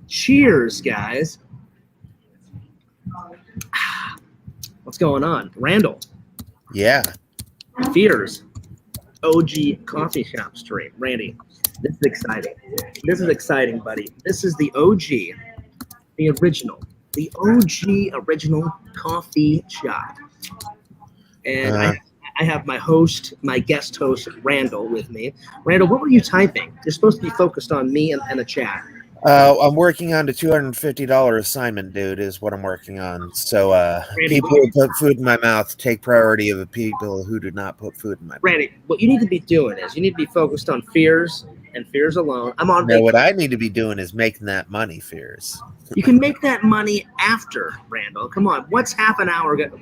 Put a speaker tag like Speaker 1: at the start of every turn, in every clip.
Speaker 1: Cheers, guys. What's going on? Randall.
Speaker 2: Yeah.
Speaker 1: Fears. OG coffee shop stream. Randy, this is exciting. This is exciting, buddy. This is the OG, the OG original coffee shop. And I have my host, my guest host, Randall, with me. Randall, what were you typing? You're supposed to be focused on me and the chat.
Speaker 2: I'm working on the $250 assignment, dude, is what I'm working on. So
Speaker 1: Randy,
Speaker 2: people who put food in my mouth take priority of the people who do not put food in my mouth.
Speaker 1: Randy, what you need to be doing is you need to be focused on fears and fears alone. I'm on
Speaker 2: vacation. What I need to be doing is making that money, fears.
Speaker 1: You can make that money after, Randall. Come on. What's half an hour gonna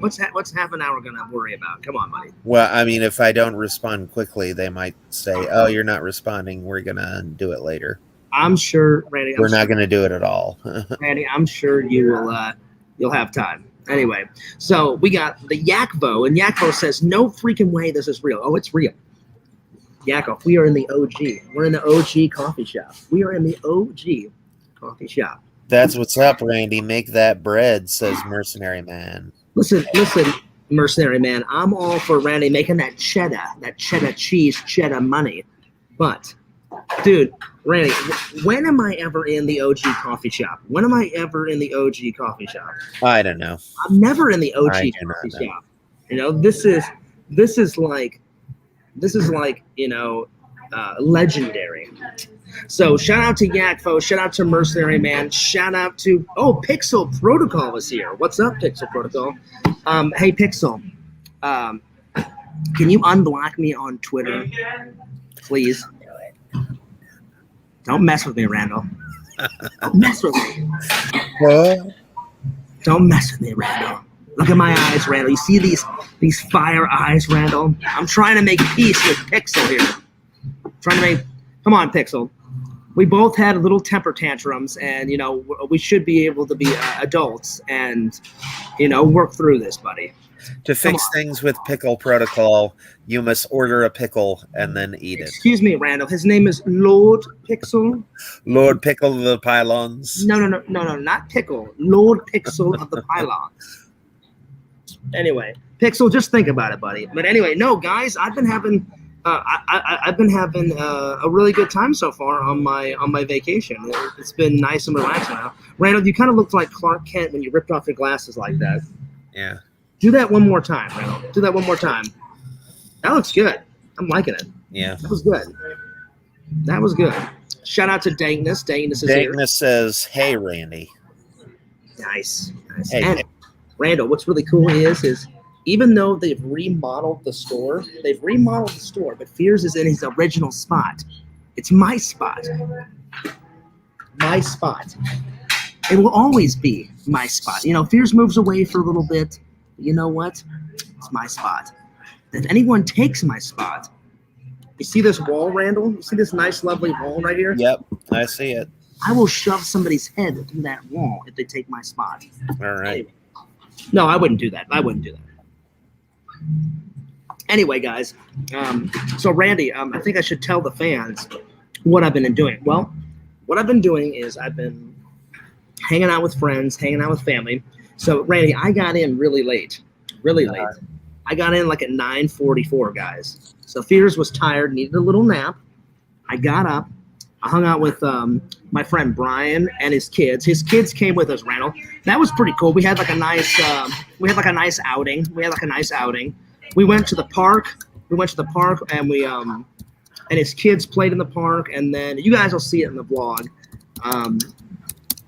Speaker 1: worry about? Come on, buddy.
Speaker 2: Well, I mean, if I don't respond quickly, they might say, "Oh, you're not responding. We're gonna do it later."
Speaker 1: I'm sure, Randy.
Speaker 2: We're not going to do it at all.
Speaker 1: Randy, I'm sure you will. You'll have time. Anyway, so we got the Yakvo, and Yakvo says, "No freaking way, this is real." Oh, it's real. Yakvo, we are in the OG. We're in the OG coffee shop. We are in the OG coffee shop.
Speaker 2: That's what's up, Randy. Make that bread, says Mercenary Man.
Speaker 1: Listen, Mercenary Man. I'm all for Randy making that cheddar cheese, cheddar money, but. Dude, Randy, when am I ever in the OG coffee shop? When am I ever in the OG coffee shop?
Speaker 2: I don't know.
Speaker 1: I'm never in the OG coffee shop. You know, this is like, legendary. So shout out to Yakfo, shout out to Mercenary Man, shout out to Pixel Protocol is here. What's up, Pixel Protocol? Hey Pixel, can you unblock me on Twitter, please? Don't mess with me, Randall. Don't mess with me.
Speaker 2: What?
Speaker 1: Don't mess with me, Randall. Look at my eyes, Randall. You see these fire eyes, Randall? I'm trying to make peace with Pixel here. Come on, Pixel. We both had little temper tantrums, and, we should be able to be adults and, work through this, buddy.
Speaker 2: To fix things with Pickle Protocol, you must order a pickle and then eat it.
Speaker 1: Excuse me, Randall. His name is Lord Pixel.
Speaker 2: Lord Pickle of the Pylons.
Speaker 1: No, not Pickle. Lord Pixel of the Pylons. Anyway, Pixel, just think about it, buddy. But anyway, no, guys, I've been having a really good time so far on my vacation. It's been nice and relaxing now. Randall, you kind of looked like Clark Kent when you ripped off your glasses like that.
Speaker 2: Yeah.
Speaker 1: Do that one more time, Randall. Do that one more time. That looks good. I'm liking it.
Speaker 2: Yeah.
Speaker 1: That was good. Shout out to Dankness. Dankness is here.
Speaker 2: Dankness says, "Hey, Randy."
Speaker 1: Nice.
Speaker 2: Hey,
Speaker 1: and Randall, what's really cool is even though they've remodeled the store, but Fears is in his original spot. It's my spot. My spot. It will always be my spot. Fears moves away for a little bit. You know what? It's my spot. If anyone takes my spot, you see this wall, Randall? You see this nice, lovely wall right here?
Speaker 2: Yep, I see it.
Speaker 1: I will shove somebody's head through that wall if they take my spot.
Speaker 2: All right.
Speaker 1: Anyway. No, I wouldn't do that. Anyway, guys, so Randy, I think I should tell the fans what I've been doing. Well, what I've been doing is I've been hanging out with friends, hanging out with family. So, Randy, I got in really late. I got in like at 9:44, guys. So Fears was tired, needed a little nap. I got up. I hung out with my friend Brian and his kids. His kids came with us, Randall. That was pretty cool. We had like a nice outing. We went to the park. And and his kids played in the park. And then you guys will see it in the vlog.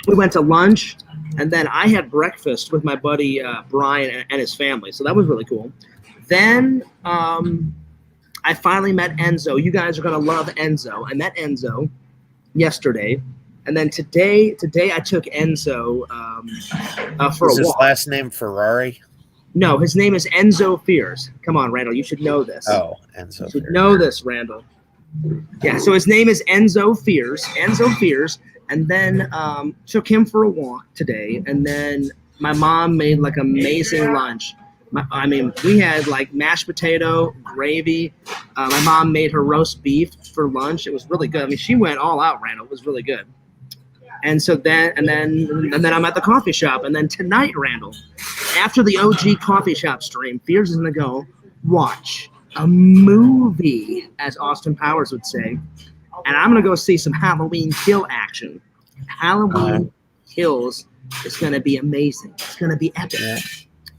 Speaker 1: We went to lunch, and then I had breakfast with my buddy Brian and his family. So that was really cool. Then I finally met Enzo. You guys are gonna love Enzo. I met Enzo yesterday, and then today I took Enzo for a walk.
Speaker 2: Is his last name Ferrari?
Speaker 1: No, his name is Enzo Fears. Come on, Randall, you should know this.
Speaker 2: Oh, Enzo.
Speaker 1: You should know this, Randall. Yeah, so his name is Enzo Fears. And then took him for a walk today, and then my mom made like amazing lunch. We had like mashed potato, gravy. My mom made her roast beef for lunch. It was really good. She went all out, Randall. It was really good. And so then I'm at the coffee shop. And then tonight, Randall, after the OG coffee shop stream, Fears is going to go watch a movie, as Austin Powers would say. And I'm going to go see some Halloween Kill action. Halloween Kills is going to be amazing. It's going to be epic.
Speaker 2: Yeah.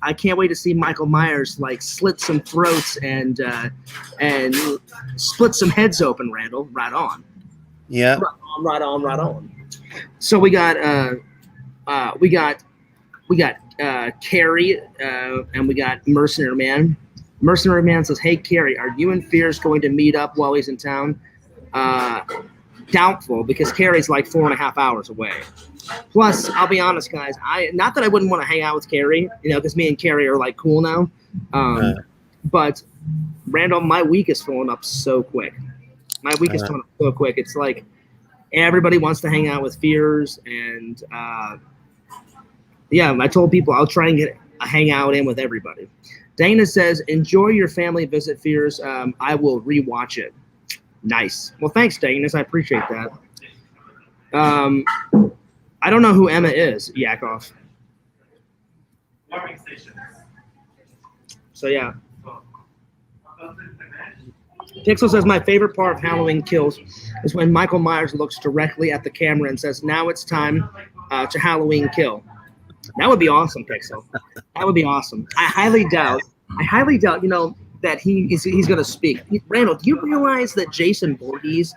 Speaker 1: I can't wait to see Michael Myers like slit some throats and split some heads open, Randall. Right on.
Speaker 2: Yeah.
Speaker 1: Right on. So we got Carrie and we got Mercenary Man. Mercenary Man says, "Hey Carrie, are you and Fears going to meet up while he's in town?" Doubtful, because Carrie's like 4.5 hours away. Plus, I'll be honest, guys. Not that I wouldn't want to hang out with Carrie, because me and Carrie are like cool now. But Randall, my week is filling up so quick. It's like everybody wants to hang out with Fears, and I told people I'll try and get a hangout in with everybody. Dana says, "Enjoy your family visit, Fears. I will rewatch it." Nice. Well, thanks, Dana. I appreciate that. I don't know who Emma is, Yakov. So yeah. Pixel says, "My favorite part of Halloween Kills is when Michael Myers looks directly at the camera and says, 'Now it's time to Halloween kill.'" That would be awesome, Pixel. That would be awesome. I highly doubt, that he's going to speak. Randall, do you realize that Jason Voorhees,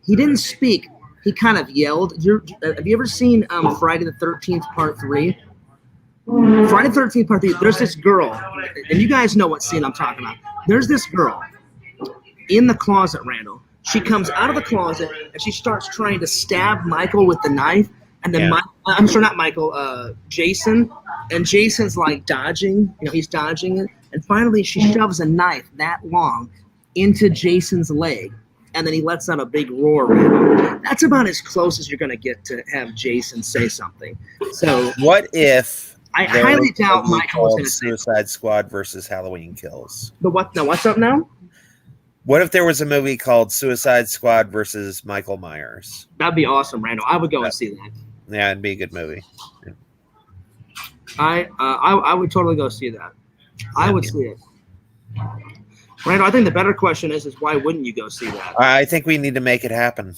Speaker 1: he didn't speak. He kind of yelled. Have you ever seen Friday the 13th Part 3? Friday the 13th Part 3, there's this girl, and you guys know what scene I'm talking about. There's this girl in the closet, Randall. She comes out of the closet, and she starts trying to stab Michael with the knife. And then, Jason. And Jason's like dodging. He's dodging it. And finally, she shoves a knife that long into Jason's leg. And then he lets out a big roar. That's about as close as you're going to get to have Jason say something. So,
Speaker 2: what if
Speaker 1: I highly doubt Michael was going to say
Speaker 2: Suicide Squad versus Halloween Kills?
Speaker 1: What's up now?
Speaker 2: What if there was a movie called Suicide Squad versus Michael Myers?
Speaker 1: That'd be awesome, Randall. I would go and see that.
Speaker 2: Yeah, it'd be a good movie. Yeah.
Speaker 1: I would totally go see that. I would see it. Randall, I think the better question is why wouldn't you go see that?
Speaker 2: I think we need to make it happen.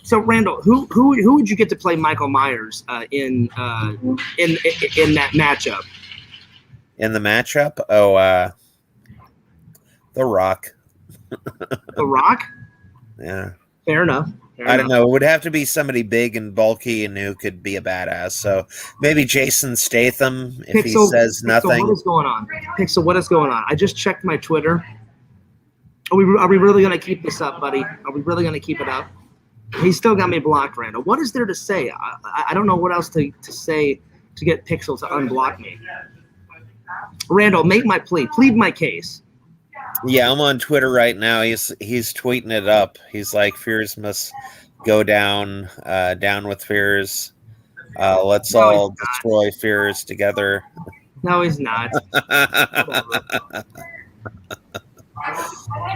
Speaker 1: So, Randall, who would you get to play Michael Myers in that matchup?
Speaker 2: In the matchup? The Rock.
Speaker 1: The Rock?
Speaker 2: Yeah.
Speaker 1: Fair enough.
Speaker 2: I don't know. It would have to be somebody big and bulky and who could be a badass. So maybe Jason Statham if he says nothing.
Speaker 1: What is going on? Pixel, what is going on? I just checked my Twitter. Are we really going to keep this up, buddy? Are we really going to keep it up? He's still got me blocked, Randall. What is there to say? I don't know what else to say to get Pixel to unblock me. Randall, make my plea. Plead my case.
Speaker 2: Yeah, I'm on Twitter right now. He's tweeting it up. He's like, "Fears must go down. Down with Fears. Let's all destroy Fears together."
Speaker 1: No, he's not.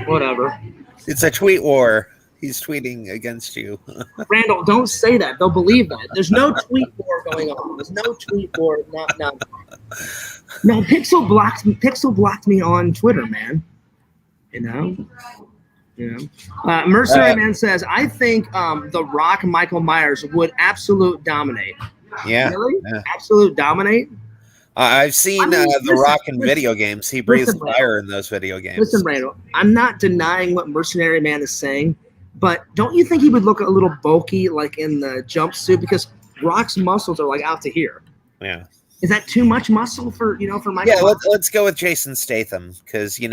Speaker 1: Whatever.
Speaker 2: It's a tweet war. He's tweeting against you.
Speaker 1: Randall, don't say that. They'll believe that. There's no tweet war going on. There's no tweet war. No. Pixel blocked me on Twitter, man. Mercenary Man says, "I think The Rock Michael Myers would absolute dominate."
Speaker 2: Yeah.
Speaker 1: Really?
Speaker 2: Yeah.
Speaker 1: Absolute dominate?
Speaker 2: I've seen The Rock in video games. He breathes fire in those video games.
Speaker 1: Listen, Randall, I'm not denying what Mercenary Man is saying, but don't you think he would look a little bulky like in the jumpsuit? Because Rock's muscles are like out to here.
Speaker 2: Yeah.
Speaker 1: Is that too much muscle for Michael?
Speaker 2: Yeah, let's go with Jason Statham because he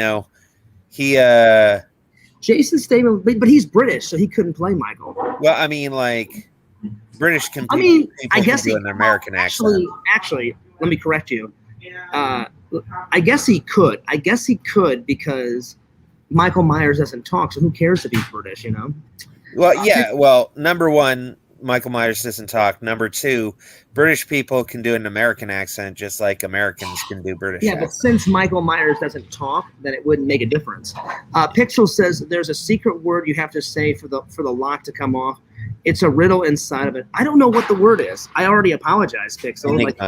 Speaker 1: Jason Statham, but he's British, so he couldn't play Michael.
Speaker 2: Well, I mean, like British can.
Speaker 1: I guess
Speaker 2: do an American accent.
Speaker 1: Actually, let me correct you. I guess he could. Because Michael Myers doesn't talk, so who cares if he's British?
Speaker 2: Well, yeah. Well, number one, Michael Myers doesn't talk. Number two, British people can do an American accent just like Americans can do British
Speaker 1: Yeah, but
Speaker 2: accent.
Speaker 1: since Michael Myers doesn't talk, then it wouldn't make a difference. Pixel says there's a secret word you have to say for the lock to come off. It's a riddle inside of it. I don't know what the word is. I already apologized, Pixel. Like,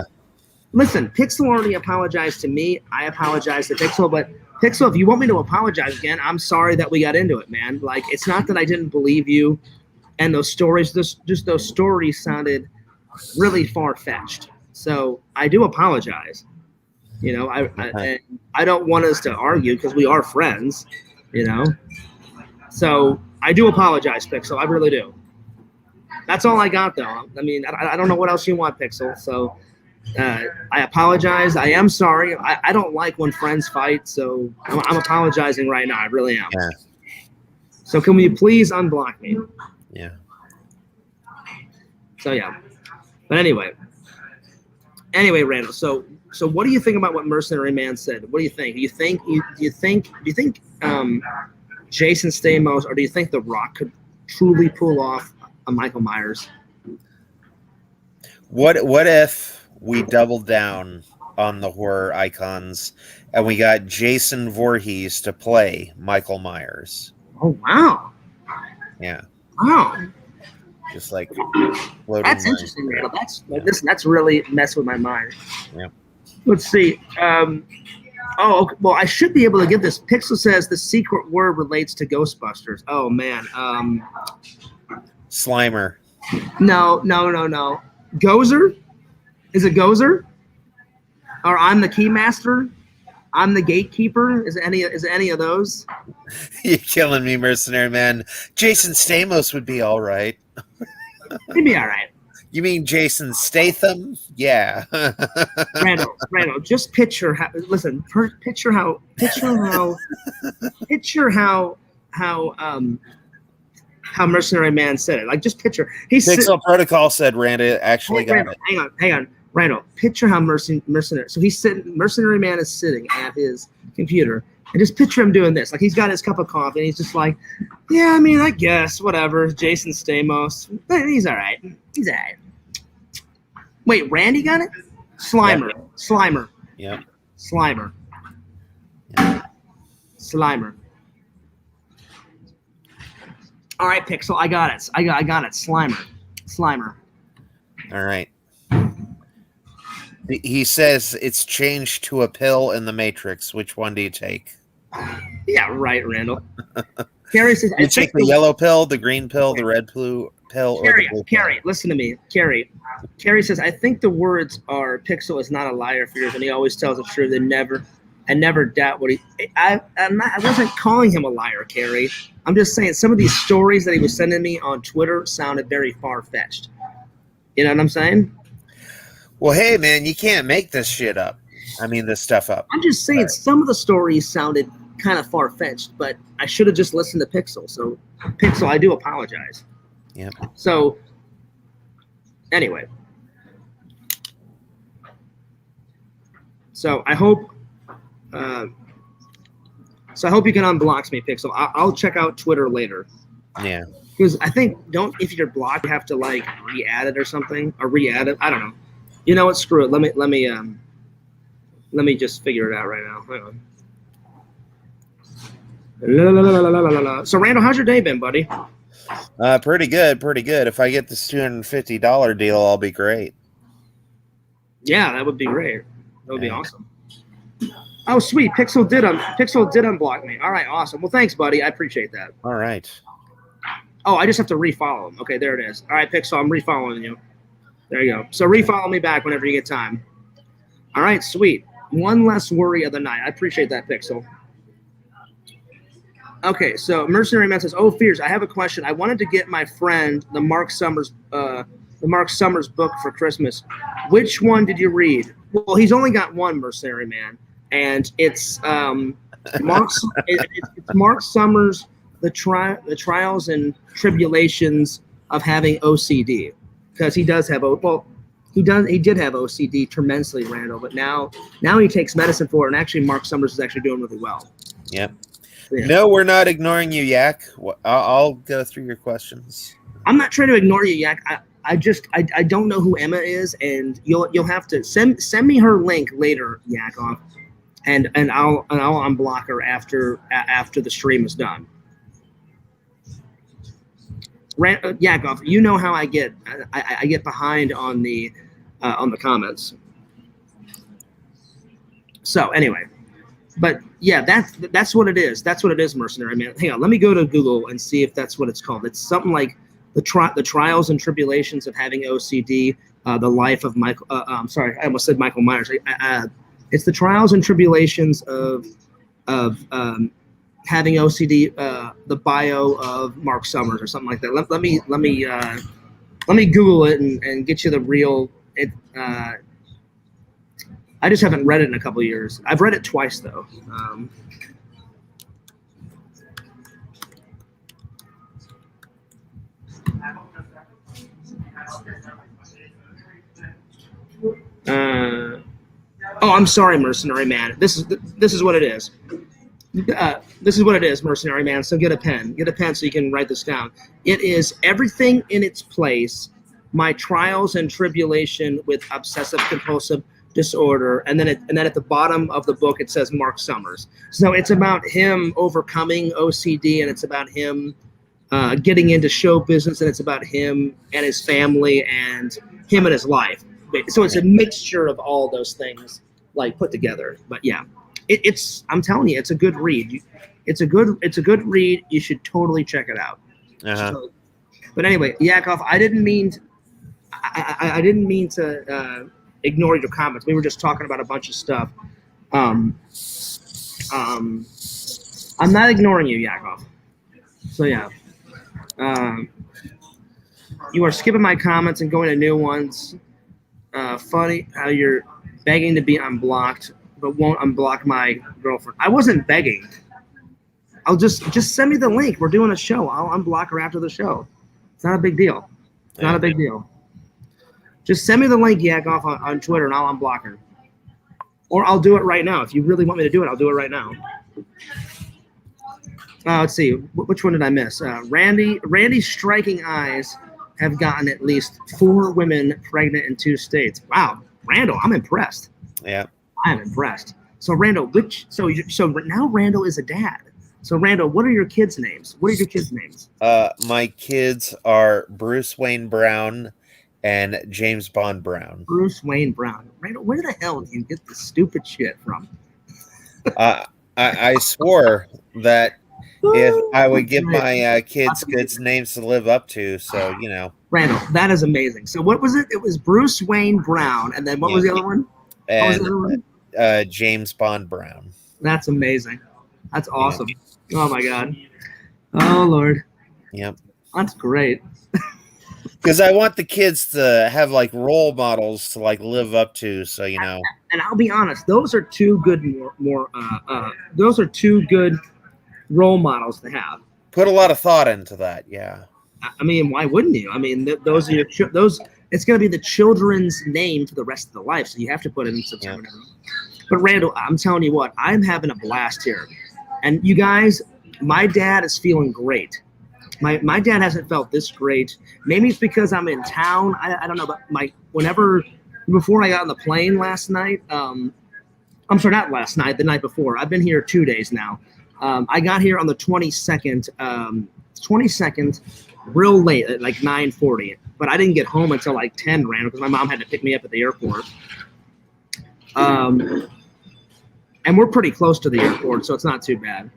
Speaker 1: listen, Pixel already apologized to me. I apologize to Pixel, but Pixel, if you want me to apologize again, I'm sorry that we got into it, man. Like, it's not that I didn't believe you, and those stories, just those stories sounded really far-fetched. So I do apologize. You know, I don't want us to argue because we are friends, you know. So I do apologize, Pixel. I really do. That's all I got, though. I mean, I don't know what else you want, Pixel. So I apologize. I am sorry. I don't like when friends fight, so I'm apologizing right now. I really am.
Speaker 2: Yeah.
Speaker 1: So can we please unblock me?
Speaker 2: Yeah.
Speaker 1: So yeah. But anyway, Randall. So what do you think about what Mercenary Man said? What do you think? Do you think Jason Stamos, or do you think The Rock could truly pull off a Michael Myers?
Speaker 2: What if we doubled down on the horror icons and we got Jason Voorhees to play Michael Myers?
Speaker 1: Oh wow!
Speaker 2: Yeah.
Speaker 1: Wow.
Speaker 2: Just like
Speaker 1: that's interesting, Randall. That's really messed with my mind.
Speaker 2: Yeah.
Speaker 1: Let's see. Okay. Well, I should be able to get this. Pixel says the secret word relates to Ghostbusters. Oh man.
Speaker 2: Slimer.
Speaker 1: No. Gozer? Is it Gozer? Or I'm the keymaster? I'm the gatekeeper? Is it any of those?
Speaker 2: You're killing me, Mercenary Man. Jason Stamos would be all right.
Speaker 1: He'd be all right.
Speaker 2: You mean Jason Statham? Yeah.
Speaker 1: Randall, just picture how. Listen, picture how Mercenary Man said it. Like, just picture.
Speaker 2: Pixel Protocol said Randall actually got it.
Speaker 1: Hang on. Randall, picture how Mercenary. So Mercenary Man is sitting at his computer, and just picture him doing this. Like, he's got his cup of coffee, and he's just like, yeah, I mean, I guess, whatever. Jason Stamos, he's all right. He's all right. Wait, Randy got it? Slimer.
Speaker 2: Yep.
Speaker 1: Slimer.
Speaker 2: Yep.
Speaker 1: Slimer.
Speaker 2: Yep.
Speaker 1: Slimer. All right, Pixel, I got it. I got it. Slimer.
Speaker 2: All right. He says it's changed to a pill in the Matrix. Which one do you take?
Speaker 1: Yeah, right, Randall. Carrie says,
Speaker 2: you take the yellow pill, the green pill, the red pill, or the blue
Speaker 1: Carrie,
Speaker 2: pill?
Speaker 1: listen to me. Carrie says, I think the words are Pixel is not a liar for years, and he always tells the truth. I never doubt what I wasn't calling him a liar, Carrie. I'm just saying some of these stories that he was sending me on Twitter sounded very far-fetched. You know what I'm saying?
Speaker 2: Well, hey, man, you can't make this shit up. I mean, this stuff up.
Speaker 1: I'm just saying some of the stories sounded kind of far-fetched, but I should have just listened to Pixel. So, Pixel, I do apologize.
Speaker 2: Yeah.
Speaker 1: So, anyway. So, I hope you can unblock me, Pixel. I'll check out Twitter later.
Speaker 2: Yeah.
Speaker 1: Because I think if you're blocked, you have to like re-add it or something, or re-add it. I don't know. You know what? Screw it. Let me just figure it out right now. Hang on. So Randall, how's your day been, buddy?
Speaker 2: Pretty good. If I get this $250 deal, I'll be great.
Speaker 1: Yeah, that would be great. That would be awesome. Oh, sweet. Pixel did unblock me. All right, awesome. Well, thanks, buddy. I appreciate that.
Speaker 2: All right.
Speaker 1: Oh, I just have to refollow him. Okay, there it is. All right, Pixel, I'm refollowing you. There you go. So refollow me back whenever you get time. All right, sweet. One less worry of the night. I appreciate that, Pixel. Okay, so Mercenary Man says, "Oh, Fears, I have a question. I wanted to get my friend the Mark Summers book for Christmas. Which one did you read?" Well, he's only got one, Mercenary Man, and it's Mark Summers, the trials and tribulations of having OCD, because he does have he did have OCD tremendously, Randall, but now he takes medicine for it, and actually Mark Summers is actually doing really well.
Speaker 2: Yep.
Speaker 1: Yeah.
Speaker 2: No, we're not ignoring you, Yak. I'll go through your questions.
Speaker 1: I'm not trying to ignore you, Yak. I don't know who Emma is, and you'll have to send me her link later, Yakov, and I'll unblock her after the stream is done. Yakov, you know how I get get behind on the comments. So anyway, but yeah, that's what it is. That's what it is, mercenary man. Hang on, let me go to Google and see if that's what it's called. It's something like the trials and tribulations of having OCD, the life of Michael. I'm sorry, I almost said Michael Myers. It's the trials and tribulations of having OCD, the bio of Mark Summers or something like that. Let me Google it and get you the real. I just haven't read it in a couple of years. I've read it twice though. Oh, I'm sorry, mercenary man. This is what it is. This is what it is, mercenary man. So get a pen so you can write this down. It is everything in its place. My trials and tribulation with obsessive compulsive disorder, and then at the bottom of the book it says Mark Summers. So it's about him overcoming OCD, and it's about him getting into show business, and it's about him and his family and him and his life. So it's a mixture of all those things like put together. But yeah, it's I'm telling you, it's a good read. It's a good read. You should totally check it out. So, but anyway, Yakov, I didn't mean to ignore your comments. We were just talking about a bunch of stuff. I'm not ignoring you, Yakov. So yeah, you are skipping my comments and going to new ones. Funny how you're begging to be unblocked, but won't unblock my girlfriend. I wasn't begging. I'll just send me the link. We're doing a show. I'll unblock her after the show. It's not a big deal. It's not a big deal. Just send me the link, Yakov, on Twitter, and I'll unblock her. Or I'll do it right now. If you really want me to do it, I'll do it right now. Let's see. Which one did I miss? Randy's striking eyes have gotten at least 4 women pregnant in 2 states. Wow, Randel, I'm impressed.
Speaker 2: Yeah,
Speaker 1: I am impressed. So Randel, so now Randel is a dad. So Randel, what are your kids' names? What are your kids' names?
Speaker 2: My kids are Bruce Wayne Brown and James Bond Brown.
Speaker 1: Bruce Wayne Brown. Randel, where the hell do you get this stupid shit from?
Speaker 2: I swore that if I would give my kids good names to live up to, so you know.
Speaker 1: Randel, that is amazing. So what was it? It was Bruce Wayne Brown, and then what was the other one?
Speaker 2: And James Bond Brown.
Speaker 1: That's amazing. That's awesome. Yeah. Oh my God. Oh Lord.
Speaker 2: Yep.
Speaker 1: That's great.
Speaker 2: Because I want the kids to have like role models to like live up to, so you know.
Speaker 1: And I'll be honest, those are 2 good those are 2 good role models to have.
Speaker 2: Put a lot of thought into that, yeah.
Speaker 1: I mean, why wouldn't you? I mean, those are those. It's going to be the children's name for the rest of the life, so you have to put it in some time. But Randel, I'm telling you what, I'm having a blast here, and you guys, my dad is feeling great. My dad hasn't felt this great. Maybe it's because I'm in town. I don't know, but before I got on the plane last night. I'm sorry, not last night. The night before. I've been here 2 days now. I got here on the 22nd. 22nd, real late at like 9:40. But I didn't get home until like 10, Randel, because my mom had to pick me up at the airport. And we're pretty close to the airport, so it's not too bad.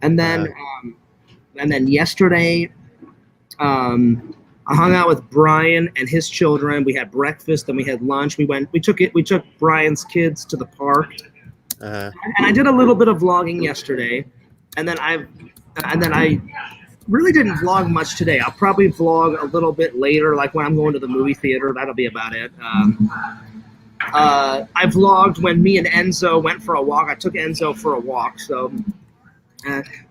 Speaker 1: And then yesterday, I hung out with Brian and his children. We had breakfast, then we had lunch. We took Brian's kids to the park, and I did a little bit of vlogging yesterday, and then I really didn't vlog much today. I'll probably vlog a little bit later, like when I'm going to the movie theater. That'll be about it. I vlogged when me and Enzo went for a walk. I took Enzo for a walk. So,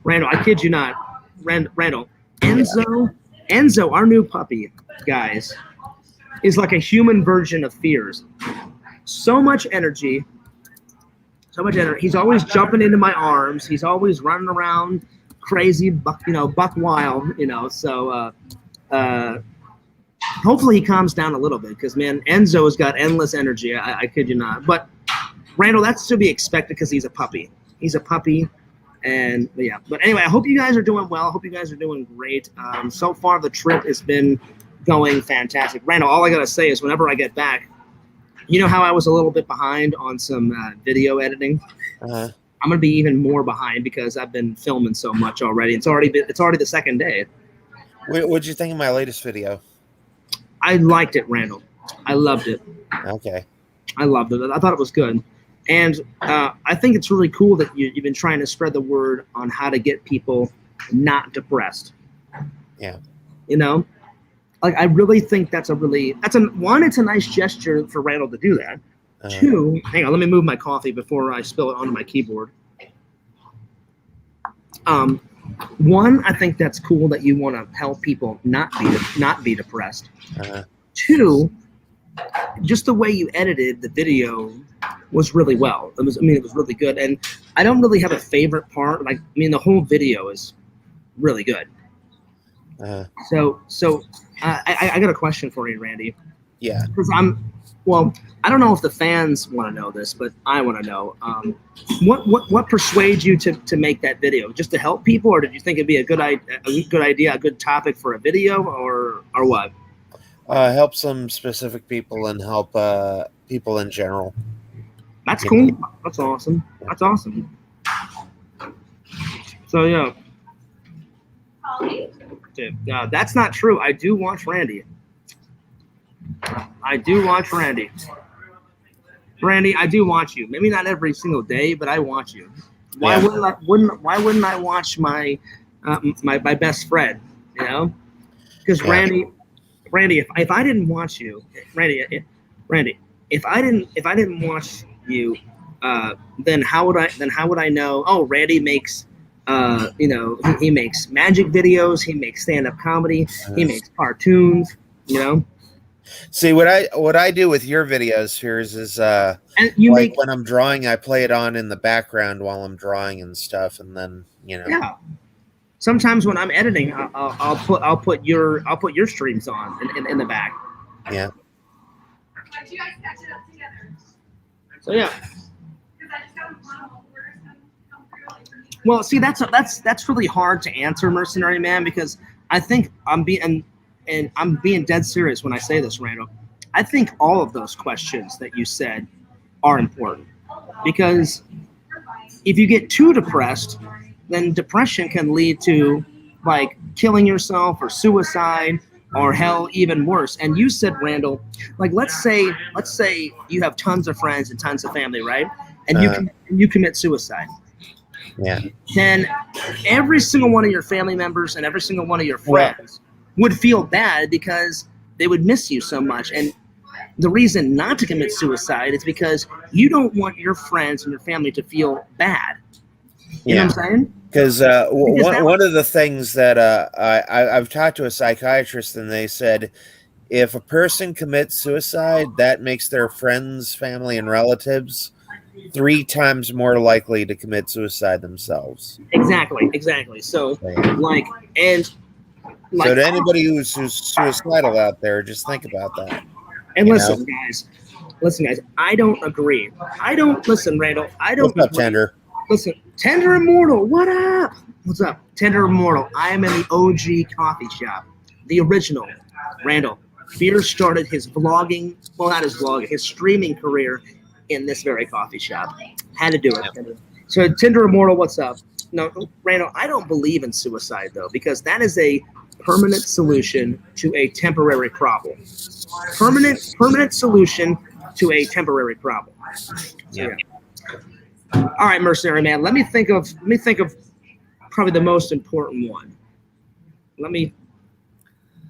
Speaker 1: Randel, I kid you not, Randel, Enzo, our new puppy, guys, is like a human version of Fears. So much energy. He's always jumping into my arms. He's always running around crazy, buck wild, So hopefully he calms down a little bit because, man, Enzo's got endless energy. I kid you not. But Randall, that's to be expected because he's a puppy. He's a puppy. And yeah, but anyway, I hope you guys are doing well. I hope you guys are doing great. So far, the trip has been going fantastic. Randall, all I got to say is whenever I get back, you know how I was a little bit behind on some video editing?
Speaker 2: Uh-huh.
Speaker 1: I'm going to be even more behind because I've been filming so much already. It's already the second day.
Speaker 2: What'd you think of my latest video?
Speaker 1: I liked it, Randall. I loved it.
Speaker 2: Okay.
Speaker 1: I loved it. I thought it was good. And I think it's really cool that you've been trying to spread the word on how to get people not depressed.
Speaker 2: Yeah.
Speaker 1: You know, like I really think it's a nice gesture for Randall to do that. Two, hang on, let me move my coffee before I spill it onto my keyboard. One, I think that's cool that you want to help people not be depressed. Two, just the way you edited the video was really well. It was really good. And I don't really have a favorite part. Like, I mean, the whole video is really good. So I got a question for you, Randy.
Speaker 2: Yeah.
Speaker 1: Because I don't know if the fans want to know this, but I want to know. What persuades you to make that video? Just to help people, or did you think it'd be a good idea, a good topic for a video, or what?
Speaker 2: Help some specific people and help people in general.
Speaker 1: That's cool. That's awesome. That's awesome. So yeah. Dude, that's not true. I do watch Randy. Randy, I do watch you. Maybe not every single day, but I watch you. Why wouldn't I watch my my best friend? You know, because Randy, if I didn't watch you, Randy, if I didn't watch you, then how would I know? Oh, Randy makes. He makes magic videos. He makes stand-up comedy. He makes cartoons. You know.
Speaker 2: See what I do with your videos here is when I'm drawing, I play it on in the background while I'm drawing and stuff, and then
Speaker 1: Yeah. Sometimes when I'm editing, I'll put your streams on in the back.
Speaker 2: Yeah.
Speaker 1: So yeah. Well, see, that's really hard to answer, Mercenary Man, because I think I'm being dead serious when I say this, Randall. I think all of those questions that you said are important, because if you get too depressed, then depression can lead to like killing yourself or suicide or hell, even worse. And you said, Randall, like let's say you have tons of friends and tons of family, right? And you commit suicide.
Speaker 2: Yeah.
Speaker 1: Then every single one of your family members and every single one of your friends would feel bad because they would miss you so much. And the reason not to commit suicide is because you don't want your friends and your family to feel bad. You know what I'm saying?
Speaker 2: Because one of the things that I've talked to a psychiatrist, and they said if a person commits suicide, that makes their friends, family, and relatives 3 times more likely to commit suicide themselves.
Speaker 1: Exactly. So, so
Speaker 2: to anybody who's suicidal out there, just think about that.
Speaker 1: And listen, guys, I don't agree. Listen, Randall, I don't
Speaker 2: What's up,
Speaker 1: agree.
Speaker 2: Tender?
Speaker 1: Listen, Tender Immortal, what up? What's up? Tender Immortal, I am in the OG coffee shop, the original. Randall, Fear started his vlogging, well, not his vlogging, his streaming career in this very coffee shop. Had to do it. Yep. So, Tender Immortal, what's up? No, Randall, I don't believe in suicide, though, because that is a permanent solution to a temporary problem. Permanent solution to a temporary problem.
Speaker 2: Yeah.
Speaker 1: All right, Mercenary Man. Let me think of probably the most important one.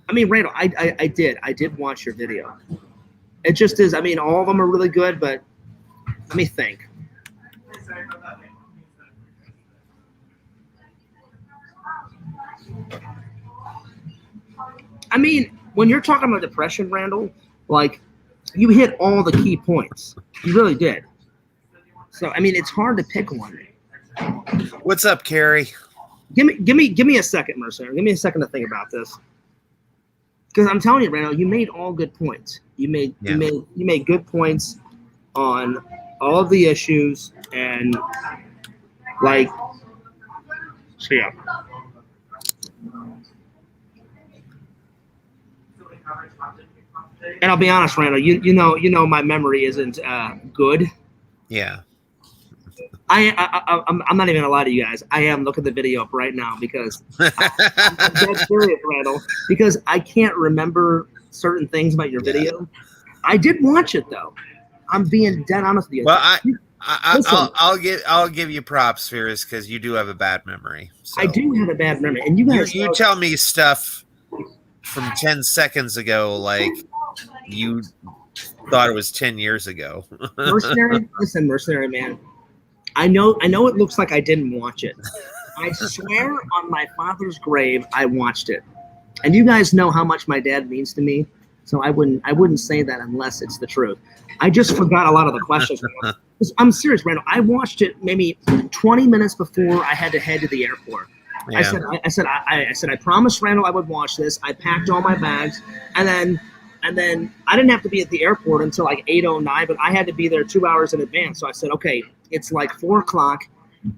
Speaker 1: Randall, I did watch your video. It just is. I mean, all of them are really good, but let me think. I mean, when you're talking about depression, Randall, like you hit all the key points. You really did. So I mean, it's hard to pick one.
Speaker 2: What's up, Carrie?
Speaker 1: Give me a second, Mercer. Give me a second to think about this. because I'm telling you, Randall, you made all good points. You made good points on all of the issues, and like, so yeah. And I'll be honest, Randall, you know my memory isn't good.
Speaker 2: Yeah.
Speaker 1: I'm not even gonna lie to you guys. I am looking the video up right now because I'm dead serious, Randall. Because I can't remember certain things about your video. I did watch it though. I'm being dead honest with you.
Speaker 2: Well, I'll give you props, Fears, because you do have a bad memory. So
Speaker 1: I do have a bad memory, and you guys
Speaker 2: you tell me stuff from 10 seconds ago like you thought it was 10 years ago.
Speaker 1: Mercenary man. I know it looks like I didn't watch it. I swear on my father's grave I watched it. And you guys know how much my dad means to me, so I wouldn't say that unless it's the truth. I just forgot a lot of the questions. I'm serious, Randall. I watched it maybe 20 minutes before I had to head to the airport. Yeah. I said I promised Randall I would watch this. I packed all my bags, and then I didn't have to be at the airport until like 8:09, but I had to be there 2 hours in advance. So I said, okay, it's like 4 o'clock.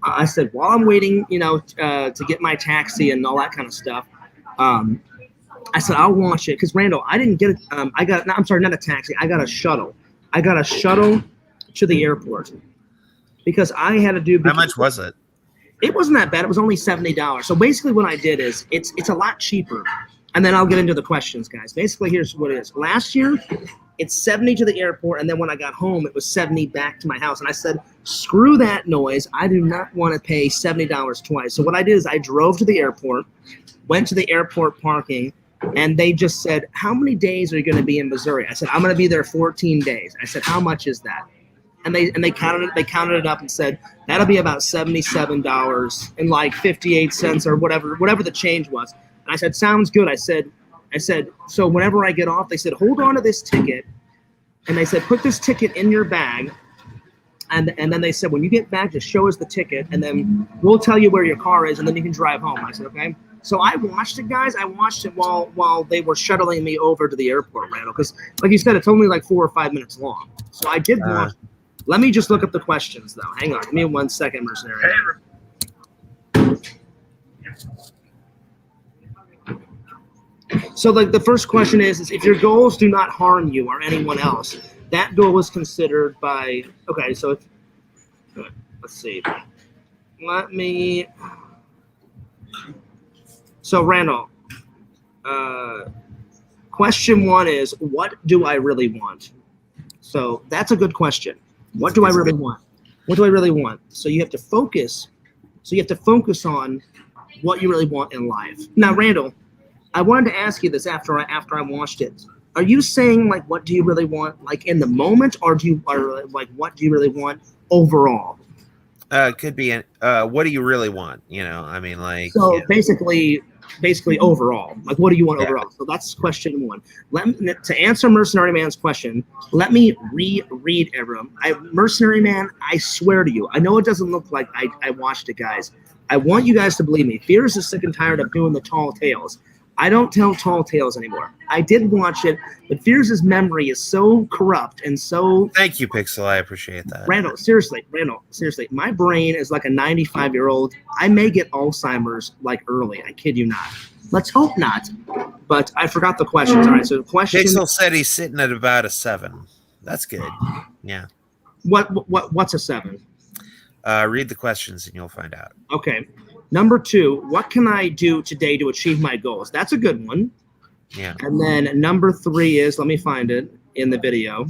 Speaker 1: I said, while I'm waiting, to get my taxi and all that kind of stuff, I said, I'll watch it. Because, Randall, I didn't get it. I'm sorry, not a taxi. I got a shuttle. I got a shuttle to the airport because I had to do.
Speaker 2: How much was it?
Speaker 1: It wasn't that bad. It was only $70. So basically what I did is it's a lot cheaper. And then I'll get into the questions, guys. Basically, here's what it is. Last year, it's $70 to the airport, and then when I got home, it was $70 back to my house. And I said, screw that noise. I do not want to pay $70 twice. So what I did is I drove to the airport, went to the airport parking, and they just said, how many days are you going to be in Missouri? I said, I'm going to be there 14 days. I said, how much is that? And they counted it up and said, that'll be about $77 and like 58 cents or whatever the change was. And I said, sounds good. I said, so whenever I get off, they said, hold on to this ticket. And they said, put this ticket in your bag. And then they said, when you get back, just show us the ticket. And then we'll tell you where your car is. And then you can drive home. I said, okay. So I watched it, guys. I watched it while they were shuttling me over to the airport, Randall. Because like you said, it's only like 4 or 5 minutes long. So I did watch it. Let me just look up the questions, though. Hang on. Give me 1 second, Mercenary. So like the first question is if your goals do not harm you or anyone else, that goal is considered by, okay, so let's see. So Randall, question 1 is, what do I really want? So that's a good question. What do I really want? What do I really want? So you have to focus. So you have to focus on what you really want in life. Now, Randall, I wanted to ask you this after I watched it. Are you saying like what do you really want like in the moment, or like what do you really want overall?
Speaker 2: It could be what do you really want? I mean, like.
Speaker 1: So basically overall, like what do you want overall? So that's question 1. To answer Mercenary Man's question, let me reread everyone. Mercenary Man, I swear to you, I know it doesn't look like I watched it, guys. I want you guys to believe me. Fears is sick and tired of doing the tall tales. I don't tell tall tales anymore. I did watch it, but Fears' memory is so corrupt and so.
Speaker 2: Thank you, Pixel. I appreciate that.
Speaker 1: Randall, seriously, my brain is like a 95-year-old. I may get Alzheimer's like early. I kid you not. Let's hope not. But I forgot the questions. All right, so the question.
Speaker 2: Pixel said he's sitting at about a 7. That's good. Yeah.
Speaker 1: What's a 7?
Speaker 2: Read the questions and you'll find out.
Speaker 1: Okay. Number 2, what can I do today to achieve my goals? That's a good one.
Speaker 2: Yeah.
Speaker 1: And then number 3 is, let me find it in the video.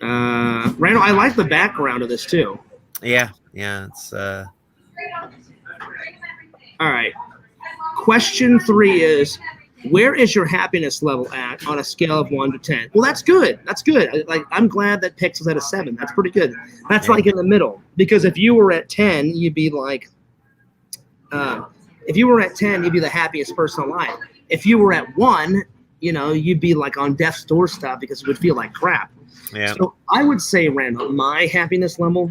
Speaker 1: Randall, I like the background of this too.
Speaker 2: Yeah. It's.
Speaker 1: All right. Question 3 is, where is your happiness level at on a scale of 1 to 10? Well, that's good. That's good. Like, I'm glad that Pixel's at a 7. That's pretty good. That's like in the middle. Because if you were at 10, you'd be like, if you were at 10, you'd be the happiest person alive. If you were at 1, you'd be like on death's doorstep because it would feel like crap.
Speaker 2: Yeah.
Speaker 1: So I would say, Randall, my happiness level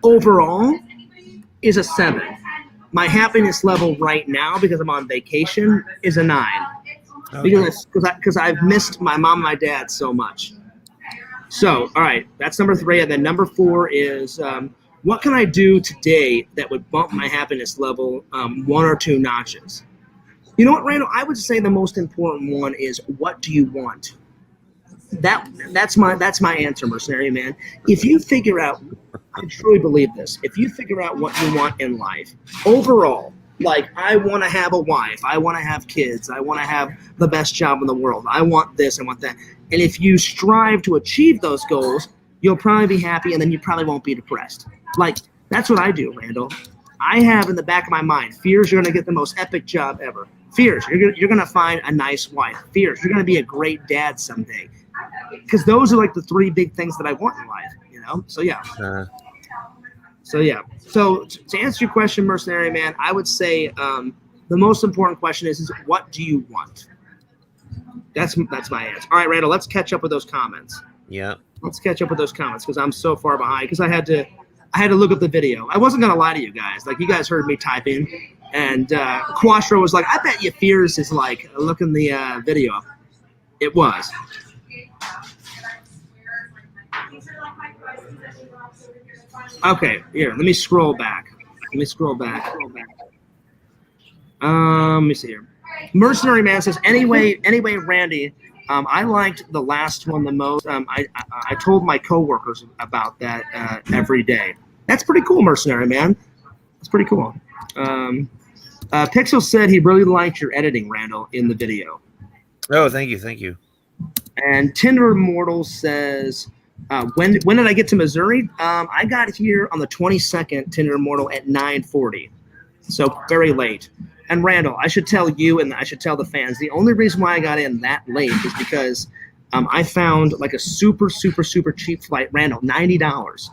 Speaker 1: overall is a 7. my happiness level right now, because I'm on vacation, is a 9.
Speaker 2: Okay.
Speaker 1: Because I've missed my mom and my dad so much. So, all right, that's number 3. And then number 4 is what can I do today that would bump my happiness level 1 or 2 notches? You know what, Randall? I would say the most important one is, what do you want? That's my answer, mercenary man. If you figure out, I truly believe this. If you figure out what you want in life, overall, like I want to have a wife, I want to have kids, I want to have the best job in the world, I want this, I want that. And if you strive to achieve those goals, you'll probably be happy, and then you probably won't be depressed. Like, that's what I do, Randall. I have in the back of my mind, Fears, you're going to get the most epic job ever. Fears, you're going to find a nice wife. Fears, you're going to be a great dad someday. Because those are like the 3 big things that I want in life, you know? So, yeah. So to answer your question, mercenary man, I would say the most important question is what do you want? That's my answer. All right, Randall, let's catch up with those comments.
Speaker 2: Yeah.
Speaker 1: Let's catch up with those comments because I'm so far behind because I had to look up the video. I wasn't going to lie to you guys. Like, you guys heard me typing, and Quattro was like, I bet you Fears is like, look in the video. It was. Okay, here, let me scroll back. Let me see here. Mercenary Man says, anyway, Randy, I liked the last one the most. I told my coworkers about that every day. That's pretty cool, Mercenary Man. That's pretty cool. Pixel said he really liked your editing, Randall, in the video.
Speaker 2: Oh, thank you. And
Speaker 1: Tinder Immortal says, when did I get to Missouri? I got here on the 22nd, Tinder Immortal, at 9:40. So very late. And Randall, I should tell you and I should tell the fans, the only reason why I got in that late is because I found like a super cheap flight. Randall, $90.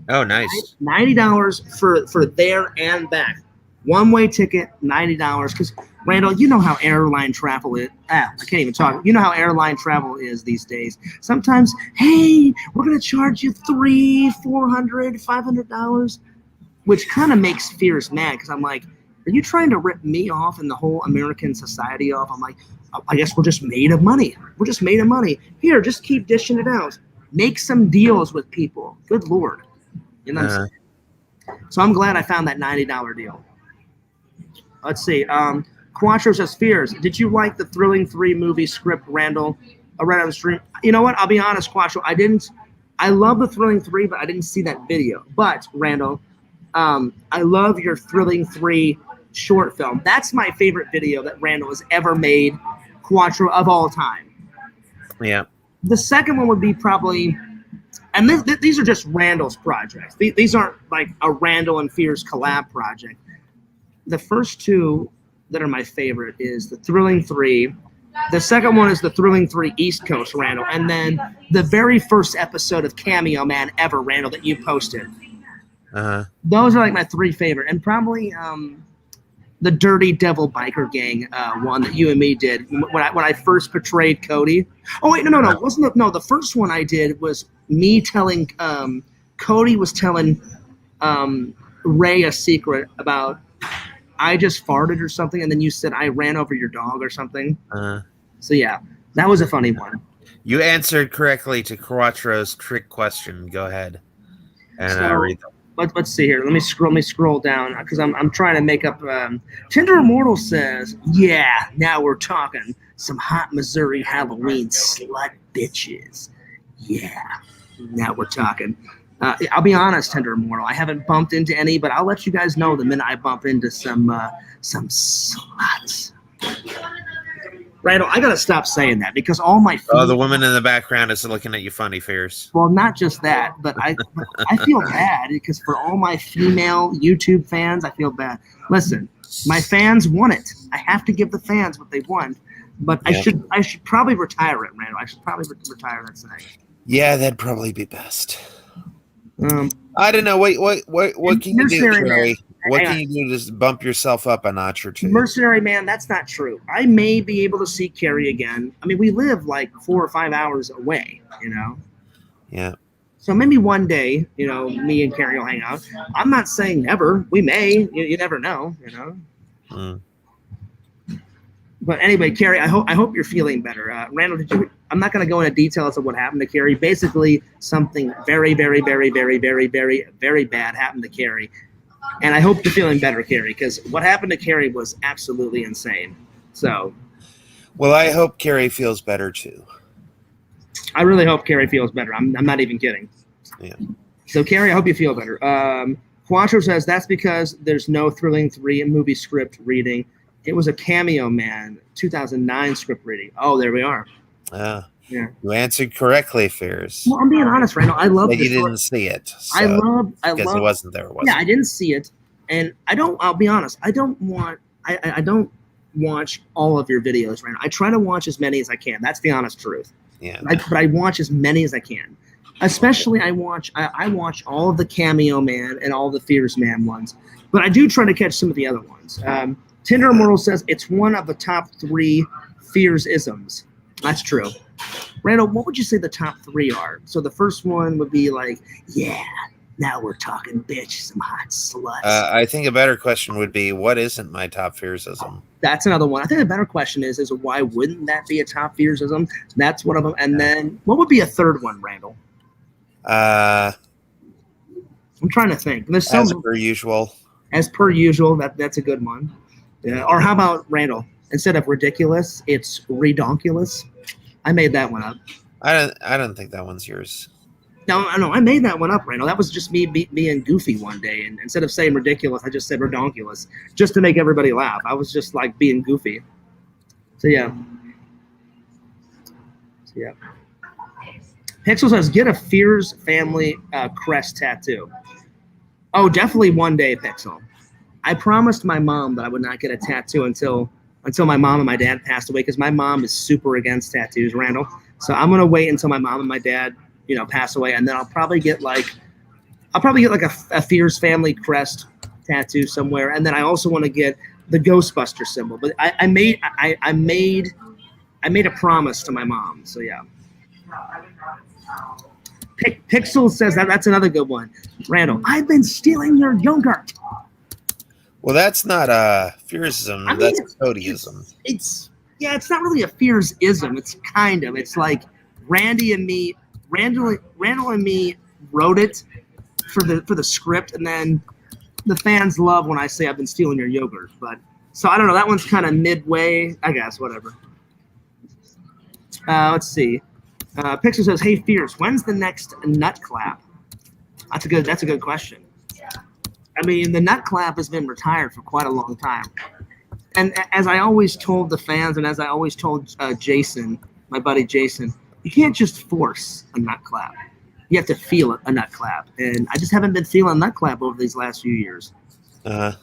Speaker 2: Oh, nice.
Speaker 1: $90 for there and back. One-way ticket, $90. Because, Randall, you know how airline travel is. I can't even talk. You know how airline travel is these days. Sometimes, hey, we're going to charge you $300, $400, $500, which kind of makes Fears mad because I'm like, are you trying to rip me off and the whole American society off? I'm like, I guess we're just made of money. We're just made of money. Here, just keep dishing it out. Make some deals with people. Good Lord. You know what I'm saying? So I'm glad I found that $90 deal. Let's see. Quattro says, Fears, did you like the Thrilling 3 movie script, Randall? I read on the stream. You know what? I'll be honest, Quattro. I didn't. I love the Thrilling 3, but I didn't see that video. But, Randall, I love your Thrilling 3 short film. That's my favorite video that Randall has ever made, Quattro, of all time.
Speaker 2: Yeah.
Speaker 1: The second one would be probably, and these are just Randall's projects. These aren't like a Randall and Fears collab project. The first 2 that are my favorite is the Thrilling 3. The second one is the Thrilling 3 East Coast, Randall. And then the very first episode of Cameo Man ever, Randall, that you posted. Those are like my 3 favorite. And probably the Dirty Devil Biker Gang one that you and me did when I first portrayed Cody. Oh, wait, no. It wasn't the first one I did was me telling Cody was telling Ray a secret about I just farted or something, and then you said I ran over your dog or something. So, yeah, that was a funny one.
Speaker 2: You answered correctly to Quattro's trick question. Go ahead. And read them.
Speaker 1: Let's see here. Let me scroll down because I'm trying to make up. Tinder Immortal says, yeah, now we're talking some hot Missouri Halloween slut bitches. Yeah, now we're talking. I'll be honest, Tinder Immortal. I haven't bumped into any, but I'll let you guys know the minute I bump into some sluts. Randall, I gotta stop saying that because all my
Speaker 2: the woman in the background is looking at you funny, Fears.
Speaker 1: Well, not just that, but I feel bad because for all my female YouTube fans, I feel bad. Listen, my fans want it. I have to give the fans what they want, but I should probably retire it, Randall. I should probably retire that tonight.
Speaker 2: Yeah, that'd probably be best. I don't know. What can you do, Terry? What can you do to just bump yourself up a notch or 2?
Speaker 1: Mercenary Man, that's not true. I may be able to see Carrie again. I mean, we live like 4 or 5 hours away, you know?
Speaker 2: Yeah.
Speaker 1: So maybe one day, me and Carrie will hang out. I'm not saying never. We may. You never know.
Speaker 2: Mm.
Speaker 1: But anyway, Carrie, I hope you're feeling better. Randall, I'm not going to go into details of what happened to Carrie. Basically, something very, very, very, very, very, very, very bad happened to Carrie. And I hope you're feeling better, Carrie, because what happened to Carrie was absolutely insane. So,
Speaker 2: well, I hope Carrie feels better too.
Speaker 1: I really hope Carrie feels better. I'm not even kidding.
Speaker 2: Yeah.
Speaker 1: So, Carrie, I hope you feel better. Quattro says that's because there's no Thrilling 3 movie script reading. It was a Cameo Man 2009 script reading. Oh, there we are.
Speaker 2: Yeah.
Speaker 1: You
Speaker 2: answered correctly, Fears.
Speaker 1: Well, I'm being honest, Randall. I love
Speaker 2: but
Speaker 1: this.
Speaker 2: You didn't see it. So,
Speaker 1: I love
Speaker 2: because it wasn't there.
Speaker 1: Yeah, I didn't see it, and I'll be honest. I don't watch all of your videos, Randall. I try to watch as many as I can. That's the honest truth.
Speaker 2: Yeah.
Speaker 1: But I watch as many as I can. Especially, I watch all of the Cameo Man and all the Fears Man ones, but I do try to catch some of the other ones. Tinder Immortal says it's one of the top 3 Fears-isms. That's true. Randall, what would you say the top 3 are? So the first one would be like, yeah, now we're talking bitch, some hot sluts.
Speaker 2: I think a better question would be, what isn't my top Fears-ism?
Speaker 1: That's another one. I think the better question is why wouldn't that be a top Fears-ism? That's one of them. And then what would be a third one, Randall? I'm trying to think. There's some,
Speaker 2: as per usual.
Speaker 1: As per usual, that's a good one. Yeah. Or how about, Randall, instead of ridiculous, it's redonkulous? I made that one up.
Speaker 2: I don't think that one's yours.
Speaker 1: No, I made that one up, Randall. That was just me being goofy one day, and instead of saying ridiculous, I just said redonkulous, just to make everybody laugh. I was just like being goofy. So yeah. Pixel says, get a Fears family crest tattoo. Oh, definitely one day, Pixel. I promised my mom that I would not get a tattoo until my mom and my dad passed away, because my mom is super against tattoos, Randall. So I'm gonna wait until my mom and my dad, pass away, and then I'll probably get like a Fears family crest tattoo somewhere, and then I also want to get the Ghostbuster symbol. But I made a promise to my mom. So yeah. Pixel says that's another good one. Randall, I've been stealing your yogurt.
Speaker 2: Well, that's not a Fearsism. I mean, that's a Codyism.
Speaker 1: It's not really a Fears-ism. It's like Randall and me wrote it for the script, and then the fans love when I say I've been stealing your yogurt. But so I don't know. That one's kind of midway, I guess. Whatever. Let's see. Pixel says, "Hey Fears, when's the next nut clap?" That's a good question. I mean, the nut clap has been retired for quite a long time. And as I always told the fans, and as I always told Jason, my buddy Jason, you can't just force a nut clap. You have to feel a nut clap. And I just haven't been feeling a nut clap over these last few years. You have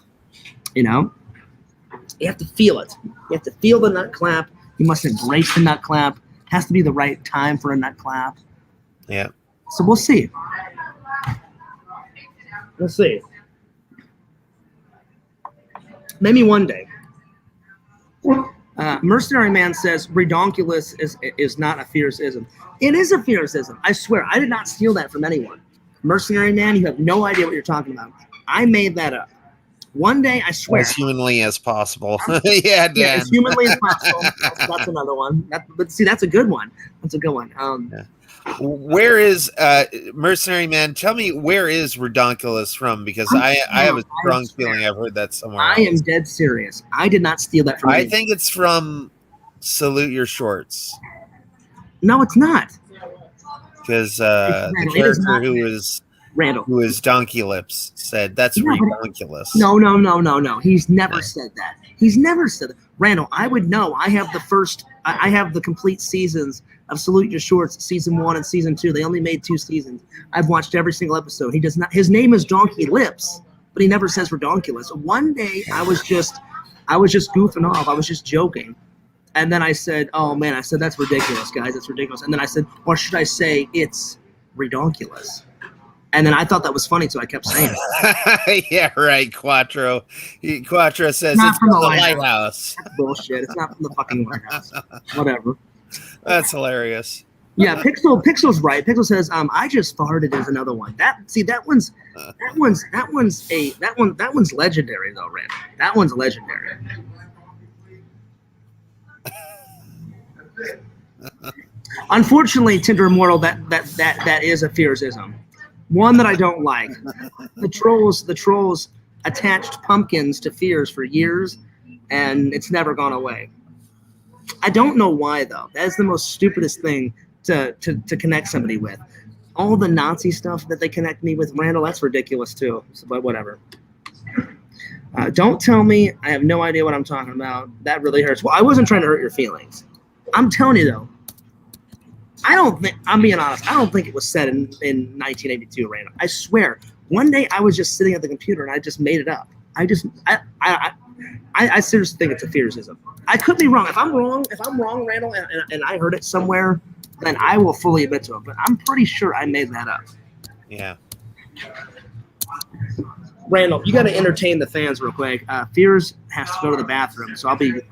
Speaker 1: to feel it. You have to feel the nut clap. You must embrace the nut clap. It has to be the right time for a nut clap.
Speaker 2: Yeah.
Speaker 1: So we'll see. Let's see. Maybe one day. Mercenary Man says redonkulous is not a Fears-ism. It is a Fears-ism. I swear. I did not steal that from anyone. Mercenary Man, you have no idea what you're talking about. I made that up. One day, I swear.
Speaker 2: As humanly as possible. Yeah, Dan.
Speaker 1: Yeah, as humanly as possible. That's another one. But see, that's a good one. That's a good one.
Speaker 2: Yeah. Where is Mercenary Man? Tell me, where is redonkulous from? Because I have a strong feeling I've heard that somewhere else.
Speaker 1: I am dead serious. I did not steal that from
Speaker 2: I think it's from Salute Your Shorts.
Speaker 1: No, it's not.
Speaker 2: Because the character who is Donkey Lips said that's redonkulous.
Speaker 1: No. He's never said that. He's never said that. Randall, I would know. I have the complete seasons of Salute Your Shorts, season 1 and season 2. They only made 2 seasons. I've watched every single episode. He does not. His name is Donkey Lips, but he never says redonkulous. One day, I was just goofing off. I was just joking, and then I said, "Oh man," I said, "That's ridiculous, guys. That's ridiculous." And then I said, "Or should I say it's redonkulous?" And then I thought that was funny, so I kept saying it.
Speaker 2: Yeah, right, Quattro. Quattro says it's from the Lighthouse.
Speaker 1: That's bullshit. It's not from the fucking Lighthouse. Whatever.
Speaker 2: That's hilarious.
Speaker 1: Yeah, Pixel's right. Pixel says, I just farted is another one. That one's legendary though, Randall. That one's legendary. Unfortunately, Tinder Immortal, that is a Fearsism. One that I don't like. The trolls attached pumpkins to Fears for years, and it's never gone away. I don't know why though. That is the most stupidest thing to connect somebody with. All the Nazi stuff that they connect me with, Randall, that's ridiculous too. So, but whatever. Don't tell me I have no idea what I'm talking about. That really hurts. Well, I wasn't trying to hurt your feelings. I'm telling you though. I'm being honest, I don't think it was said in 1982, Randall. I swear. One day I was just sitting at the computer and I just made it up. I seriously think it's a Fearsism. I could be wrong. If I'm wrong, Randall, and I heard it somewhere, then I will fully admit to it. But I'm pretty sure I made that up.
Speaker 2: Yeah.
Speaker 1: Randall, you got to entertain the fans real quick. Fears has to go to the bathroom, so I'll be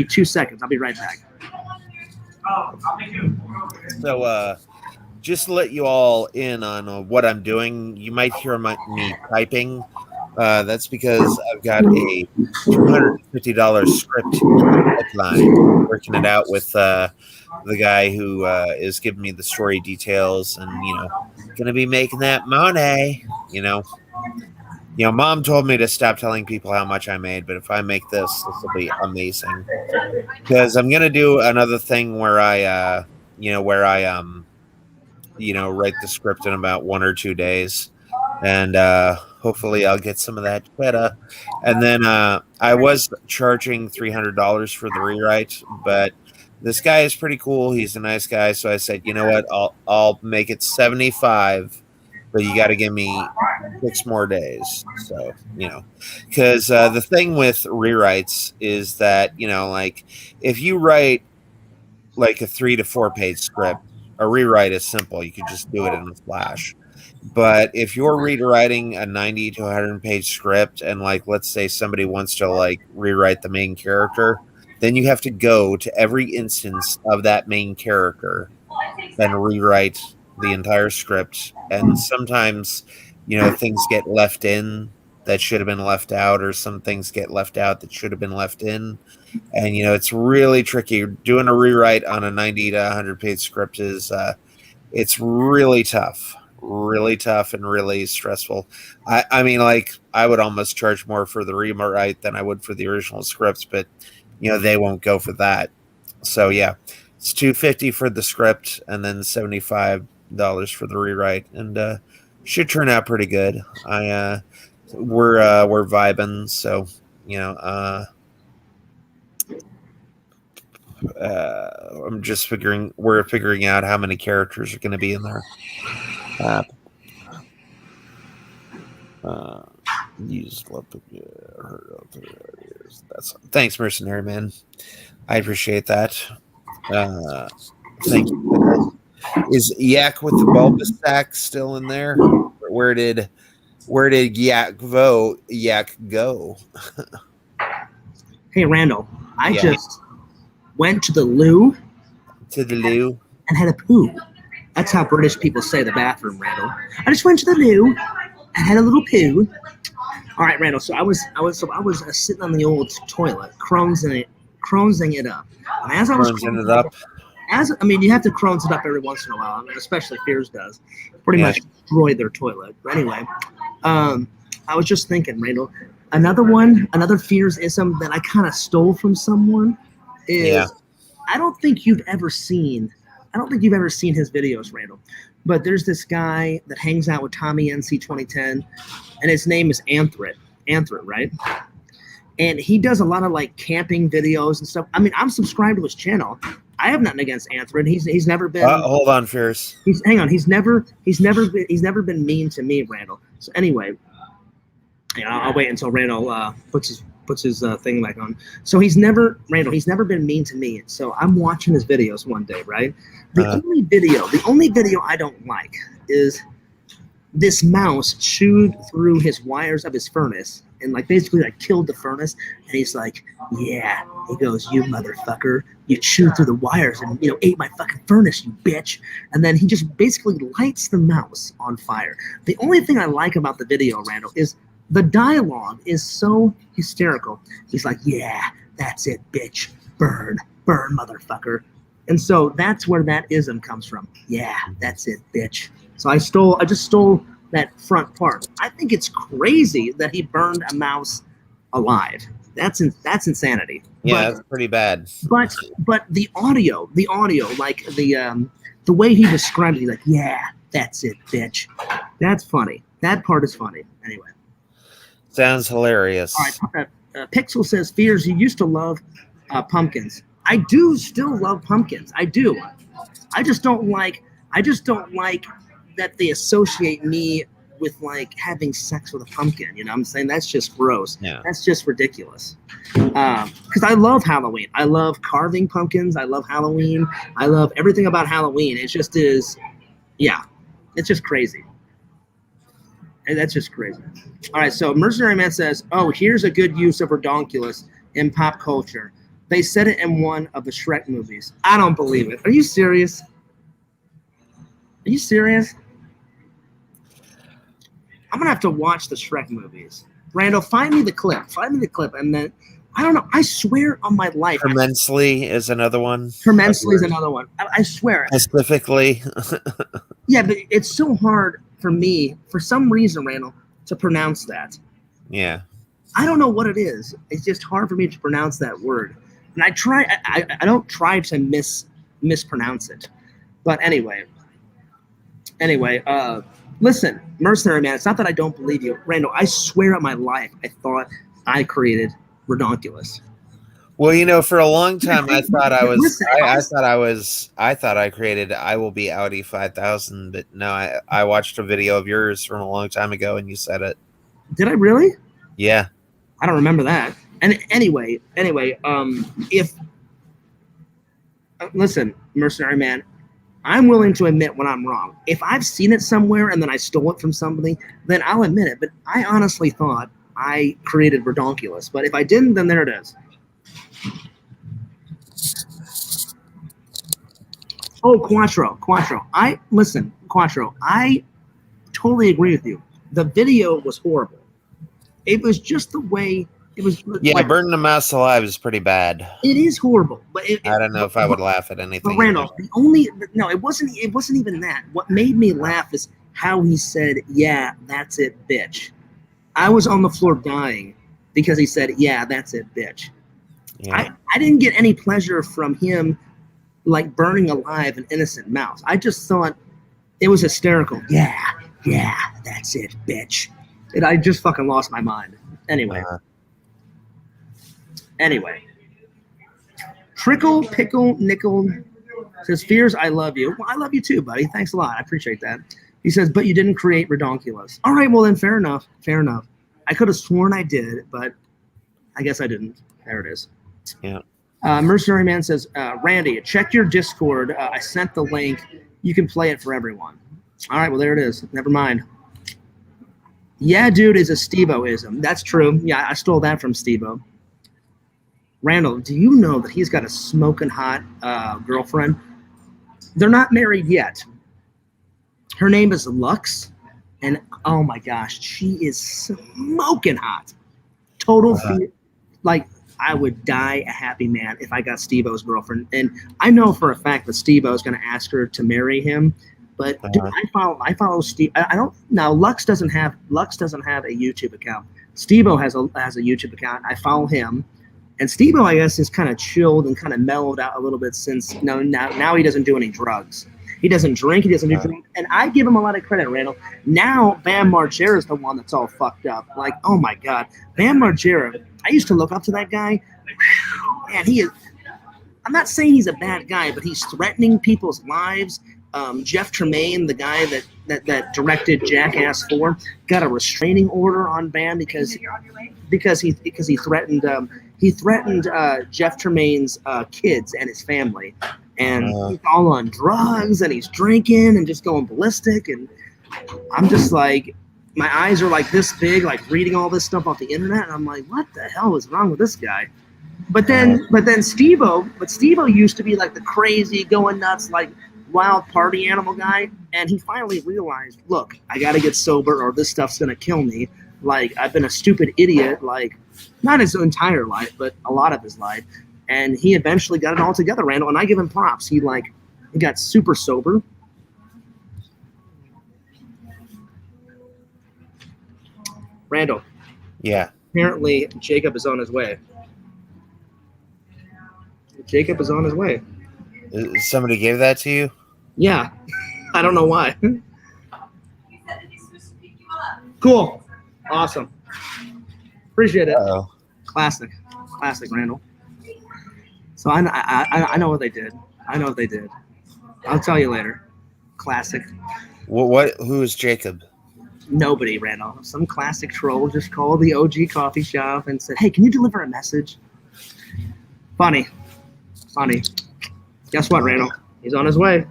Speaker 1: 2 seconds. I'll be right back.
Speaker 2: So, just to let you all in on what I'm doing, you might hear me typing. That's because I've got a $250 script headline, working it out with the guy who is giving me the story details, and going to be making that money. Mom told me to stop telling people how much I made, but if I make this will be amazing. Because I'm gonna do another thing where I write the script in about 1 or 2 days, and hopefully I'll get some of that better. And then I was charging $300 for the rewrite, but this guy is pretty cool. He's a nice guy, so I said, you know what, I'll make it $75. But you got to give me 6 more days. So, because the thing with rewrites is that, if you write like a 3 to 4 page script, a rewrite is simple. You can just do it in a flash. But if you're rewriting a 90 to 100 page script, and let's say somebody wants to rewrite the main character, then you have to go to every instance of that main character and rewrite the entire script. And sometimes things get left in that should have been left out, or some things get left out that should have been left in, and it's really tricky. Doing a rewrite on a 90 to 100 page script is it's really tough and really stressful. I mean, I would almost charge more for the rewrite than I would for the original scripts, but they won't go for that. So yeah, it's $250 for the script and then $75 for the rewrite, and should turn out pretty good. We're vibing, so I'm just we're figuring out how many characters are going to be in there. Thanks, Mercenary Man. I appreciate that. Thank you. Is Yak with the bulbous sack still in there? Where did Yak go?
Speaker 1: Hey Randall, I just went to the loo. And had a poo. That's how British people say the bathroom, Randall. I just went to the loo and had a little poo. All right, Randall. So I was sitting on the old toilet, cronesing it up. And as I was cronesing it up. You have to Crohn's it up every once in a while. Especially Fears does. Pretty much destroy their toilet. But anyway, I was just thinking, Randall, another Fears-ism that I kind of stole from someone is I don't think you've ever seen his videos, Randall. But there's this guy that hangs out with Tommy NC 2010, and his name is Anthrit, right? And he does a lot of camping videos and stuff. I'm subscribed to his channel. I have nothing against Anthony. He's never been.
Speaker 2: Hold on, Fierce.
Speaker 1: Hang on. He's never been mean to me, Randall. So anyway, I'll wait until Randall puts his thing back on. So he's never been mean to me. So I'm watching his videos one day, right? The only video I don't like is this mouse chewed through his wires of his furnace and like basically like killed the furnace. And he's like, yeah. He goes, you motherfucker, you chewed through the wires and ate my fucking furnace, you bitch. And then he just basically lights the mouse on fire. The only thing I like about the video, Randall, is the dialogue is so hysterical. He's like, yeah, that's it, bitch. Burn, motherfucker. And so that's where that ism comes from. Yeah, that's it, bitch. So I just stole that front part. I think it's crazy that he burned a mouse alive. That's insanity.
Speaker 2: Yeah, that's pretty bad.
Speaker 1: But the audio, like the way he described it, he's like, yeah, that's it, bitch. That's funny. That part is funny. Anyway.
Speaker 2: Sounds hilarious.
Speaker 1: All right. Pixel says, Fears, you used to love pumpkins. I do still love pumpkins. I do. I just don't like that they associate me with like having sex with a pumpkin. You know what I'm saying? That's just gross.
Speaker 2: Yeah.
Speaker 1: That's just ridiculous. Because I love Halloween. I love carving pumpkins. I love Halloween. I love everything about Halloween. It just is, yeah. It's just crazy. And that's just crazy. All right, so Mercenary Man says, oh, here's a good use of redonkulous in pop culture. They said it in one of the Shrek movies. I don't believe it. Are you serious? Are you serious? I'm going to have to watch the Shrek movies. Randall, find me the clip. And then, I don't know. I swear on my life.
Speaker 2: Tremendously is another one.
Speaker 1: Tremendously is another one. I swear.
Speaker 2: Specifically.
Speaker 1: Yeah, but it's so hard for me, for some reason, Randall, to pronounce that.
Speaker 2: Yeah.
Speaker 1: I don't know what it is. It's just hard for me to pronounce that word. And I don't try to mispronounce it. But anyway, listen, Mercenary Man, it's not that I don't believe you. Randall, I swear on my life, I thought I created redonkulous.
Speaker 2: Well, for a long time, I thought I created I Will Be Audi 5000, but no, I watched a video of yours from a long time ago, and you said it.
Speaker 1: Did I really?
Speaker 2: Yeah.
Speaker 1: I don't remember that. And anyway, listen, Mercenary Man, I'm willing to admit when I'm wrong. If I've seen it somewhere and then I stole it from somebody, then I'll admit it. But I honestly thought I created redonkulous. But if I didn't, then there it is. Oh, Quattro. Quattro, I totally agree with you. The video was horrible. It was just the way it was.
Speaker 2: Yeah,
Speaker 1: like,
Speaker 2: burning a mouse alive is pretty bad.
Speaker 1: It is horrible, but
Speaker 2: I don't know if I would laugh at anything.
Speaker 1: But Randall, it wasn't even that. What made me laugh is how he said, "Yeah, that's it, bitch." I was on the floor dying because he said, "Yeah, that's it, bitch." Yeah. I didn't get any pleasure from him, like burning alive an innocent mouse. I just thought it was hysterical. Yeah, that's it, bitch. And I just fucking lost my mind. Anyway. Trickle, Pickle, Nickel says, Fears, I love you. Well, I love you too, buddy. Thanks a lot. I appreciate that. He says, but you didn't create redonkulous. All right, well then, fair enough. I could have sworn I did, but I guess I didn't. There it is.
Speaker 2: Yeah.
Speaker 1: Mercenary Man says, Randy, check your Discord. I sent the link. You can play it for everyone. All right, well, there it is. Never mind. Yeah, dude is a Steve-O-ism. That's true. Yeah, I stole that from Steve-O. Randall, do you know that he's got a smoking hot girlfriend? They're not married yet. Her name is Lux, and oh my gosh, she is smoking hot. Total, like, I would die a happy man if I got Steve-O's girlfriend. And I know for a fact that Steve-O is going to ask her to marry him. But dude, I follow Steve. I don't now. Lux doesn't have a YouTube account. Steve-O has a YouTube account. I follow him, and Steve-O, I guess, is kind of chilled and kind of mellowed out a little bit since now he doesn't do any drugs. He doesn't drink. He doesn't do drugs, and I give him a lot of credit, Randall. Now Bam Margera is the one that's all fucked up. Like, oh my God, Bam Margera. I used to look up to that guy. Man, he is. I'm not saying he's a bad guy, but he's threatening people's lives. Jeff Tremaine, the guy that directed Jackass 4, got a restraining order on Bam because he threatened Jeff Tremaine's kids and his family, and he's all on drugs and he's drinking and just going ballistic, and I'm just like, my eyes are like this big, like reading all this stuff off the internet, and I'm like, what the hell is wrong with this guy? But then Steve-O used to be like the crazy, going nuts, like wild party animal guy, and he finally realized, look, I got to get sober, or this stuff's gonna kill me. Like, I've been a stupid idiot, like not his entire life, but a lot of his life, and he eventually got it all together, Randall. And I give him props. He got super sober. Randall.
Speaker 2: Yeah.
Speaker 1: Apparently, Jacob is on his way. Jacob is on his way.
Speaker 2: Somebody gave that to you?
Speaker 1: Yeah. I don't know why. Cool. Awesome. Appreciate it.
Speaker 2: Uh-oh.
Speaker 1: Classic, Randall. So I know what they did. I know what they did. I'll tell you later. Classic.
Speaker 2: What? Who is Jacob?
Speaker 1: Nobody, Randall. Some classic troll just called the OG coffee shop and said, "Hey, can you deliver a message?" Funny. Guess what, Randall? He's on his way.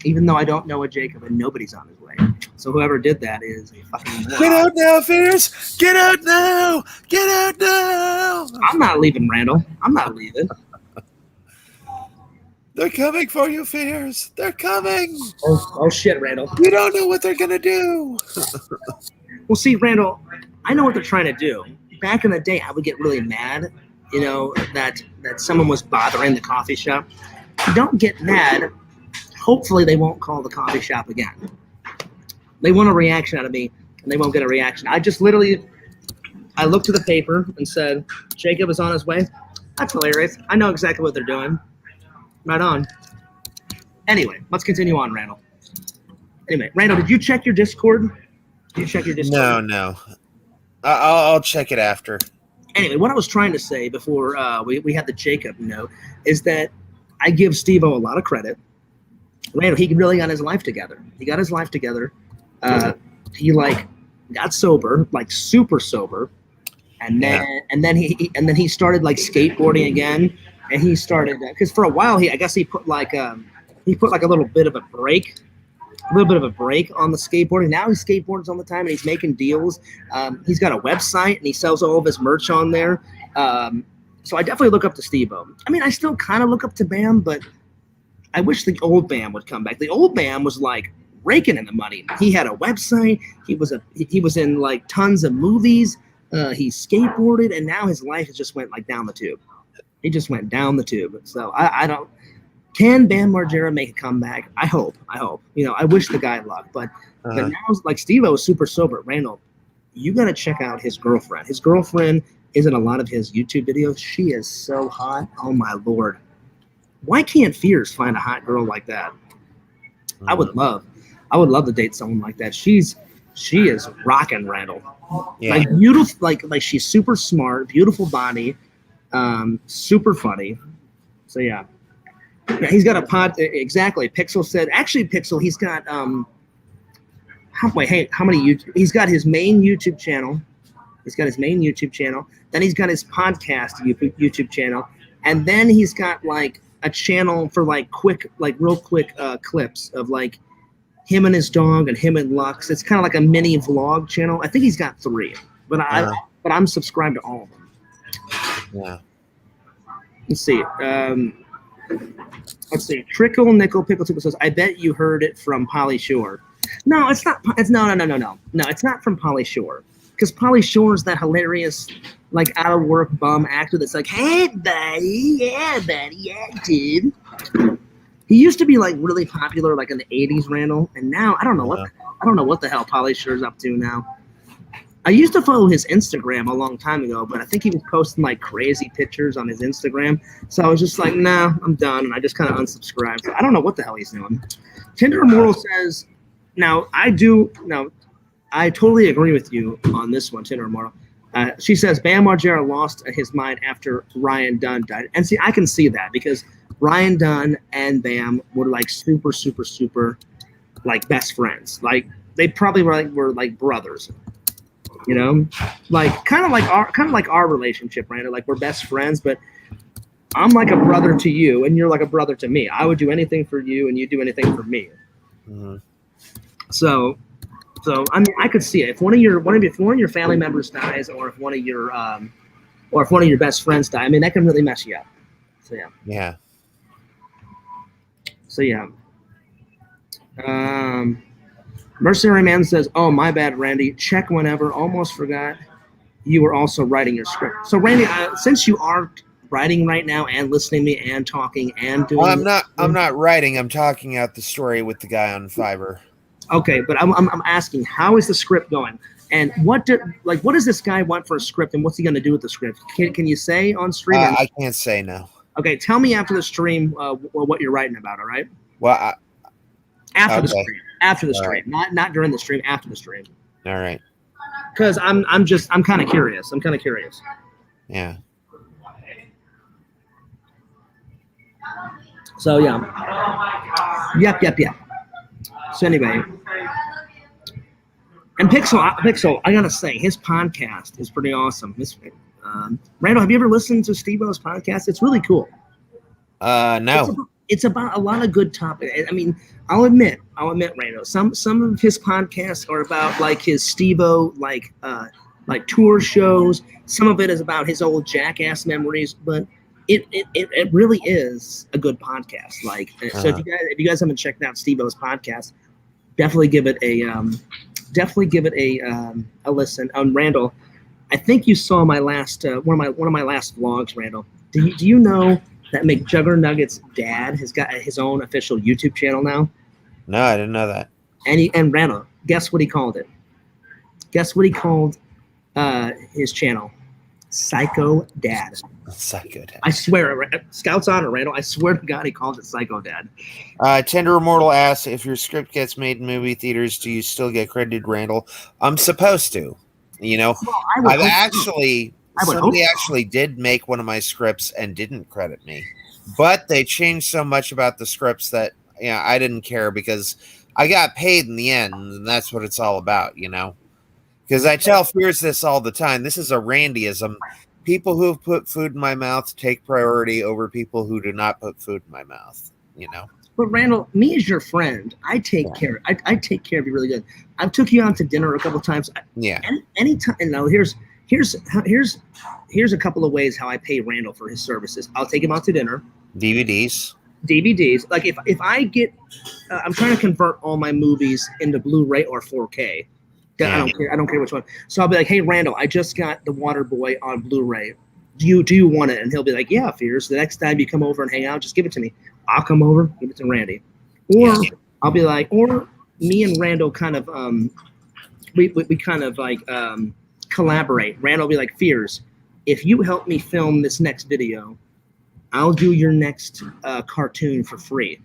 Speaker 1: Even though I don't know a Jacob, and nobody's on his way. So whoever did that is a fucking moron.
Speaker 2: Get out now, Fierce! Get out now! Get out now!
Speaker 1: I'm not leaving, Randall. I'm not leaving.
Speaker 2: They're coming for you, Fierce. They're coming.
Speaker 1: Oh shit, Randall.
Speaker 2: You don't know what they're gonna do.
Speaker 1: Well, see, Randall, I know what they're trying to do. Back in the day, I would get really mad, that someone was bothering the coffee shop. Don't get mad. Hopefully, they won't call the coffee shop again. They want a reaction out of me, and they won't get a reaction. I looked at the paper and said, Jacob is on his way. That's hilarious. I know exactly what they're doing. Right on. Anyway, let's continue on, Randall. Anyway, Randall, did you check your Discord? Did you check your Discord?
Speaker 2: No. I'll check it after.
Speaker 1: Anyway, what I was trying to say before we had the Jacob note is that I give Steve-O a lot of credit. Randall, he really got his life together. He got his life together. He got sober, like super sober, and then he started like skateboarding again. And he started because for a while he put like a little bit of a break on the skateboarding. Now he skateboards all the time and he's making deals. He's got a website and he sells all of his merch on there. So I definitely look up to Steve-O. I mean, I still kind of look up to Bam, but I wish the old Bam would come back. The old Bam was like raking in the money. He had a website. He was in like tons of movies. He skateboarded, and now his life has just went like down the tube. He just went down the tube. So I don't. Can Bam Margera make a comeback? I hope. I wish the guy luck, but now like Steve-O is super sober. Randall, you got to check out his girlfriend. His girlfriend is in a lot of his YouTube videos. She is so hot. Oh my Lord. Why can't Fierce find a hot girl like that? I would love to date someone like that. She is rocking, Randall. Yeah. Like beautiful, like she's super smart, beautiful body, super funny. So yeah, he's got a pod. Exactly. Pixel said. Actually, Pixel, he's got how many YouTube? He's got his main YouTube channel. Then he's got his podcast YouTube channel, and then he's got like a channel for real quick clips of like him and his dog and him and Lux. It's kind of like a mini vlog channel. I think he's got 3, but I'm subscribed to all of them.
Speaker 2: Yeah.
Speaker 1: Let's see. Trickle Nickel Pickle Tickle says, "I bet you heard it from Pauly Shore." No, it's not. It's no. No, it's not from Pauly Shore. Because Pauly Shore is that hilarious, like out of work bum actor that's like, "Hey buddy, yeah, dude." He used to be like really popular, like in the '80s, Randall, and now I don't know what the hell Pauly Shore's up to now. I used to follow his Instagram a long time ago, but I think he was posting like crazy pictures on his Instagram, so I was just like, "Nah, I'm done," and I just kind of unsubscribed. So I don't know what the hell he's doing. Tinder Immortal says, I totally agree with you on this one, Tinder Immortal. She says Bam Margera lost his mind after Ryan Dunn died. And see, I can see that because Ryan Dunn and Bam were like super, super, super like best friends. Like they probably were like brothers. Like kind of like our relationship, right? Like we're best friends, but I'm like a brother to you and you're like a brother to me. I would do anything for you and you do anything for me. Mm-hmm. So So I mean, I could see it. If one of your family members dies, or if one of your best friends die, I mean, that can really mess you up. So yeah.
Speaker 2: Yeah.
Speaker 1: So yeah. Mercenary Man says, "Oh, my bad, Randy. Check whenever. Almost forgot you were also writing your script." So Randy, since you are writing right now and listening to me and talking and doing,
Speaker 2: Well, I'm not writing. I'm talking out the story with the guy on Fiverr.
Speaker 1: Okay, but I'm asking, how is the script going? And what does this guy want for a script, and what's he going to do with the script? Can you say on stream?
Speaker 2: I can't say no.
Speaker 1: Okay, tell me after the stream what you're writing about. All right.
Speaker 2: Well,
Speaker 1: after the stream, right. not during the stream, after the stream.
Speaker 2: All right.
Speaker 1: Because I'm kind of curious.
Speaker 2: Yeah.
Speaker 1: So yeah. Yep. So anyway, and Pixel, I gotta say, his podcast is pretty awesome. Randall, have you ever listened to Steve-O's podcast? It's really cool.
Speaker 2: No.
Speaker 1: It's about a lot of good topics. I mean, I'll admit, Randall, some of his podcasts are about like his Steve-O like tour shows. Some of it is about his old Jackass memories, but it really is a good podcast. Like, so if you guys haven't checked out Steve-O's podcast, definitely give it a listen. Randall, I think you saw my last one of my last vlogs, Randall. Do you know that McJuggerNugget's dad has got his own official YouTube channel now?
Speaker 2: No, I didn't know that.
Speaker 1: And Randall, guess what he called it? Guess what he called his channel? Psycho Dad.
Speaker 2: Psycho Dad.
Speaker 1: I swear, Scout's honor, Randall. I swear to God, he called it Psycho Dad.
Speaker 2: Tender Immortal asks, if your script gets made in movie theaters, do you still get credited, Randall? I'm supposed to. You know, somebody actually did make one of my scripts and didn't credit me, but they changed so much about the scripts that I didn't care because I got paid in the end, and that's what it's all about, you know. Because I tell Fears this all the time. This is a Randyism. People who have put food in my mouth take priority over people who do not put food in my mouth, you know.
Speaker 1: But Randall, me as your friend, I take care. I take care of you really good. I've took you out to dinner a couple of times.
Speaker 2: Yeah.
Speaker 1: Anytime. No, here's a couple of ways how I pay Randall for his services. I'll take him out to dinner.
Speaker 2: DVDs.
Speaker 1: Like if I get, I'm trying to convert all my movies into Blu-ray or 4K. I don't care which one. So I'll be like, hey Randall, I just got The Waterboy on Blu-ray. Do you want it? And he'll be like, yeah, Fears. The next time you come over and hang out, just give it to me. I'll come over, give it to Randy. Or I'll be like, or me and Randall kind of we kind of like collaborate. Randall will be like, Fears, if you help me film this next video, I'll do your next cartoon for free.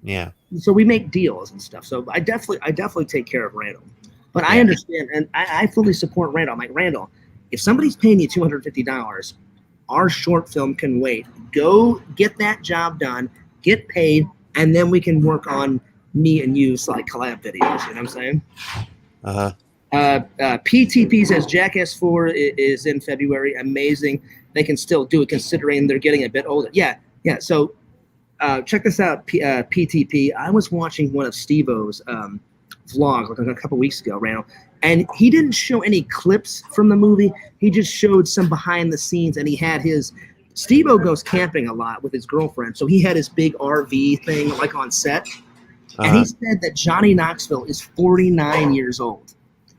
Speaker 2: Yeah. So
Speaker 1: we make deals and stuff. So I definitely take care of Randall. But I understand, and I fully support Randall. I'm like, Randall, if somebody's paying you $250, our short film can wait. Go get that job done, get paid, and then we can work on me and you like collab videos. You know what I'm saying? PTP says Jackass 4 is in February. Amazing. They can still do it considering they're getting a bit older. Yeah. So check this out, PTP. I was watching one of Steve-O's vlog like a couple weeks ago, Randall, and he didn't show any clips from the movie. He just showed some behind the scenes, and he had his Steve-O goes camping a lot with his girlfriend, so he had his big RV thing like on set, and he said that Johnny Knoxville is 49 years old,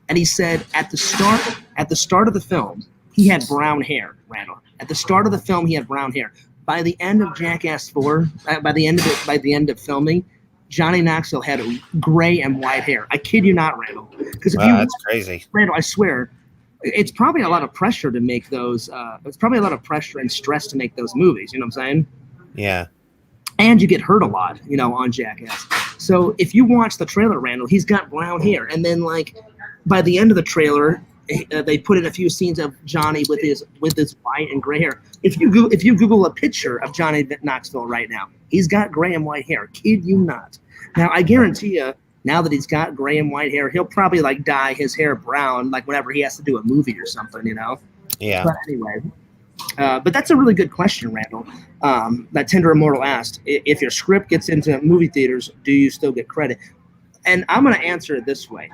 Speaker 1: and he said at the start of the film he had brown hair. Randall, at the start of the film he had brown hair. By the end of Jackass 4, by the end of filming, Johnny Knoxville had gray and white hair. I kid you not, Randall. Because
Speaker 2: that's crazy.
Speaker 1: Randall, I swear, it's probably a lot of pressure to make those. It's probably a lot of pressure and stress to make those movies. You know what I'm saying?
Speaker 2: Yeah.
Speaker 1: And you get hurt a lot, on Jackass. So if you watch the trailer, Randall, he's got brown hair, and then like by the end of the trailer, they put in a few scenes of Johnny with his white and gray hair. If you Google a picture of Johnny Knoxville right now, he's got gray and white hair. Kid you not. Now I guarantee you, now that he's got gray and white hair, he'll probably like dye his hair brown, like whenever he has to do a movie or something,
Speaker 2: Yeah.
Speaker 1: But anyway, but that's a really good question, Randall. That Tender Immortal asked, if your script gets into movie theaters, do you still get credit? And I'm going to answer it this way.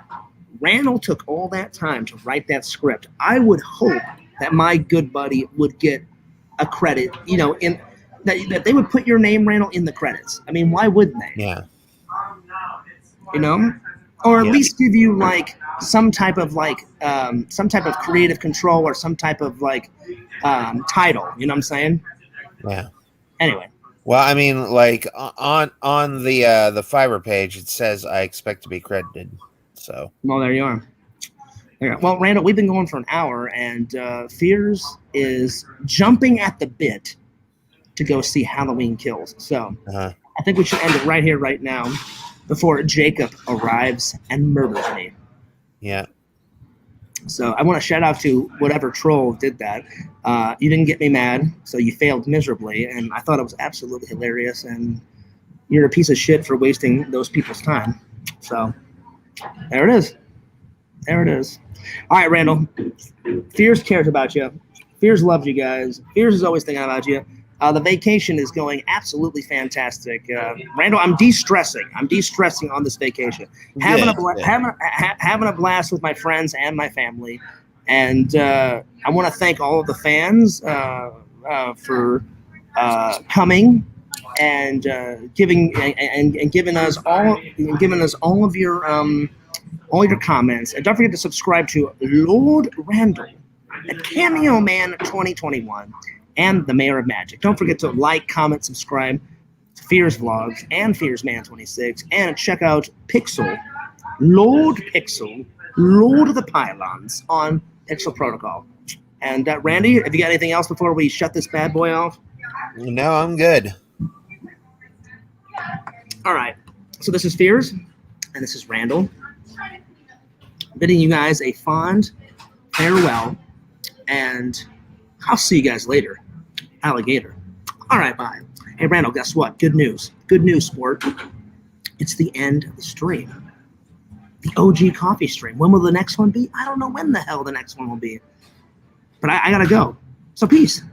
Speaker 1: Randall took all that time to write that script. I would hope that my good buddy would get a credit, in that they would put your name, Randall, in the credits. I mean, why wouldn't they?
Speaker 2: Yeah.
Speaker 1: Or at
Speaker 2: Yeah.
Speaker 1: least give you like some type of creative control or some type of title. You know what I'm saying?
Speaker 2: Yeah.
Speaker 1: Anyway.
Speaker 2: Well, I mean, like on the Fiverr page, it says I expect to be credited. So.
Speaker 1: Well, there you are. Well, Randall, we've been going for an hour, and Fears is jumping at the bit to go see Halloween Kills. So I think we should end it right here, right now, before Jacob arrives and murders me.
Speaker 2: Yeah.
Speaker 1: So I want to shout out to whatever troll did that. You didn't get me mad, so you failed miserably, and I thought it was absolutely hilarious, and you're a piece of shit for wasting those people's time. So there it is. There it is. All right, Randall. Fears cares about you. Fears loves you guys. Fears is always thinking about you. The vacation is going absolutely fantastic. Randall, I'm de-stressing. I'm de-stressing on this vacation. Having a blast with my friends and my family. And I want to thank all of the fans for coming and giving us all of your comments. And don't forget to subscribe to Lord Randall, the Cameo Man 2021, and the Mayor of Magic. Don't forget to like, comment, subscribe to Fears Vlogs and Fears Man 26, and check out Lord of the Pylons on Pixel Protocol. And Randy, have you got anything else before we shut this bad boy off?
Speaker 2: No, I'm good.
Speaker 1: All right. So this is Fears, and this is Randall, bidding you guys a fond farewell, and I'll see you guys later, alligator. All right, bye. Hey, Randall, guess what? Good news. Good news, sport. It's the end of the stream. The OG coffee stream. When will the next one be? I don't know when the hell the next one will be. But I gotta go. So peace.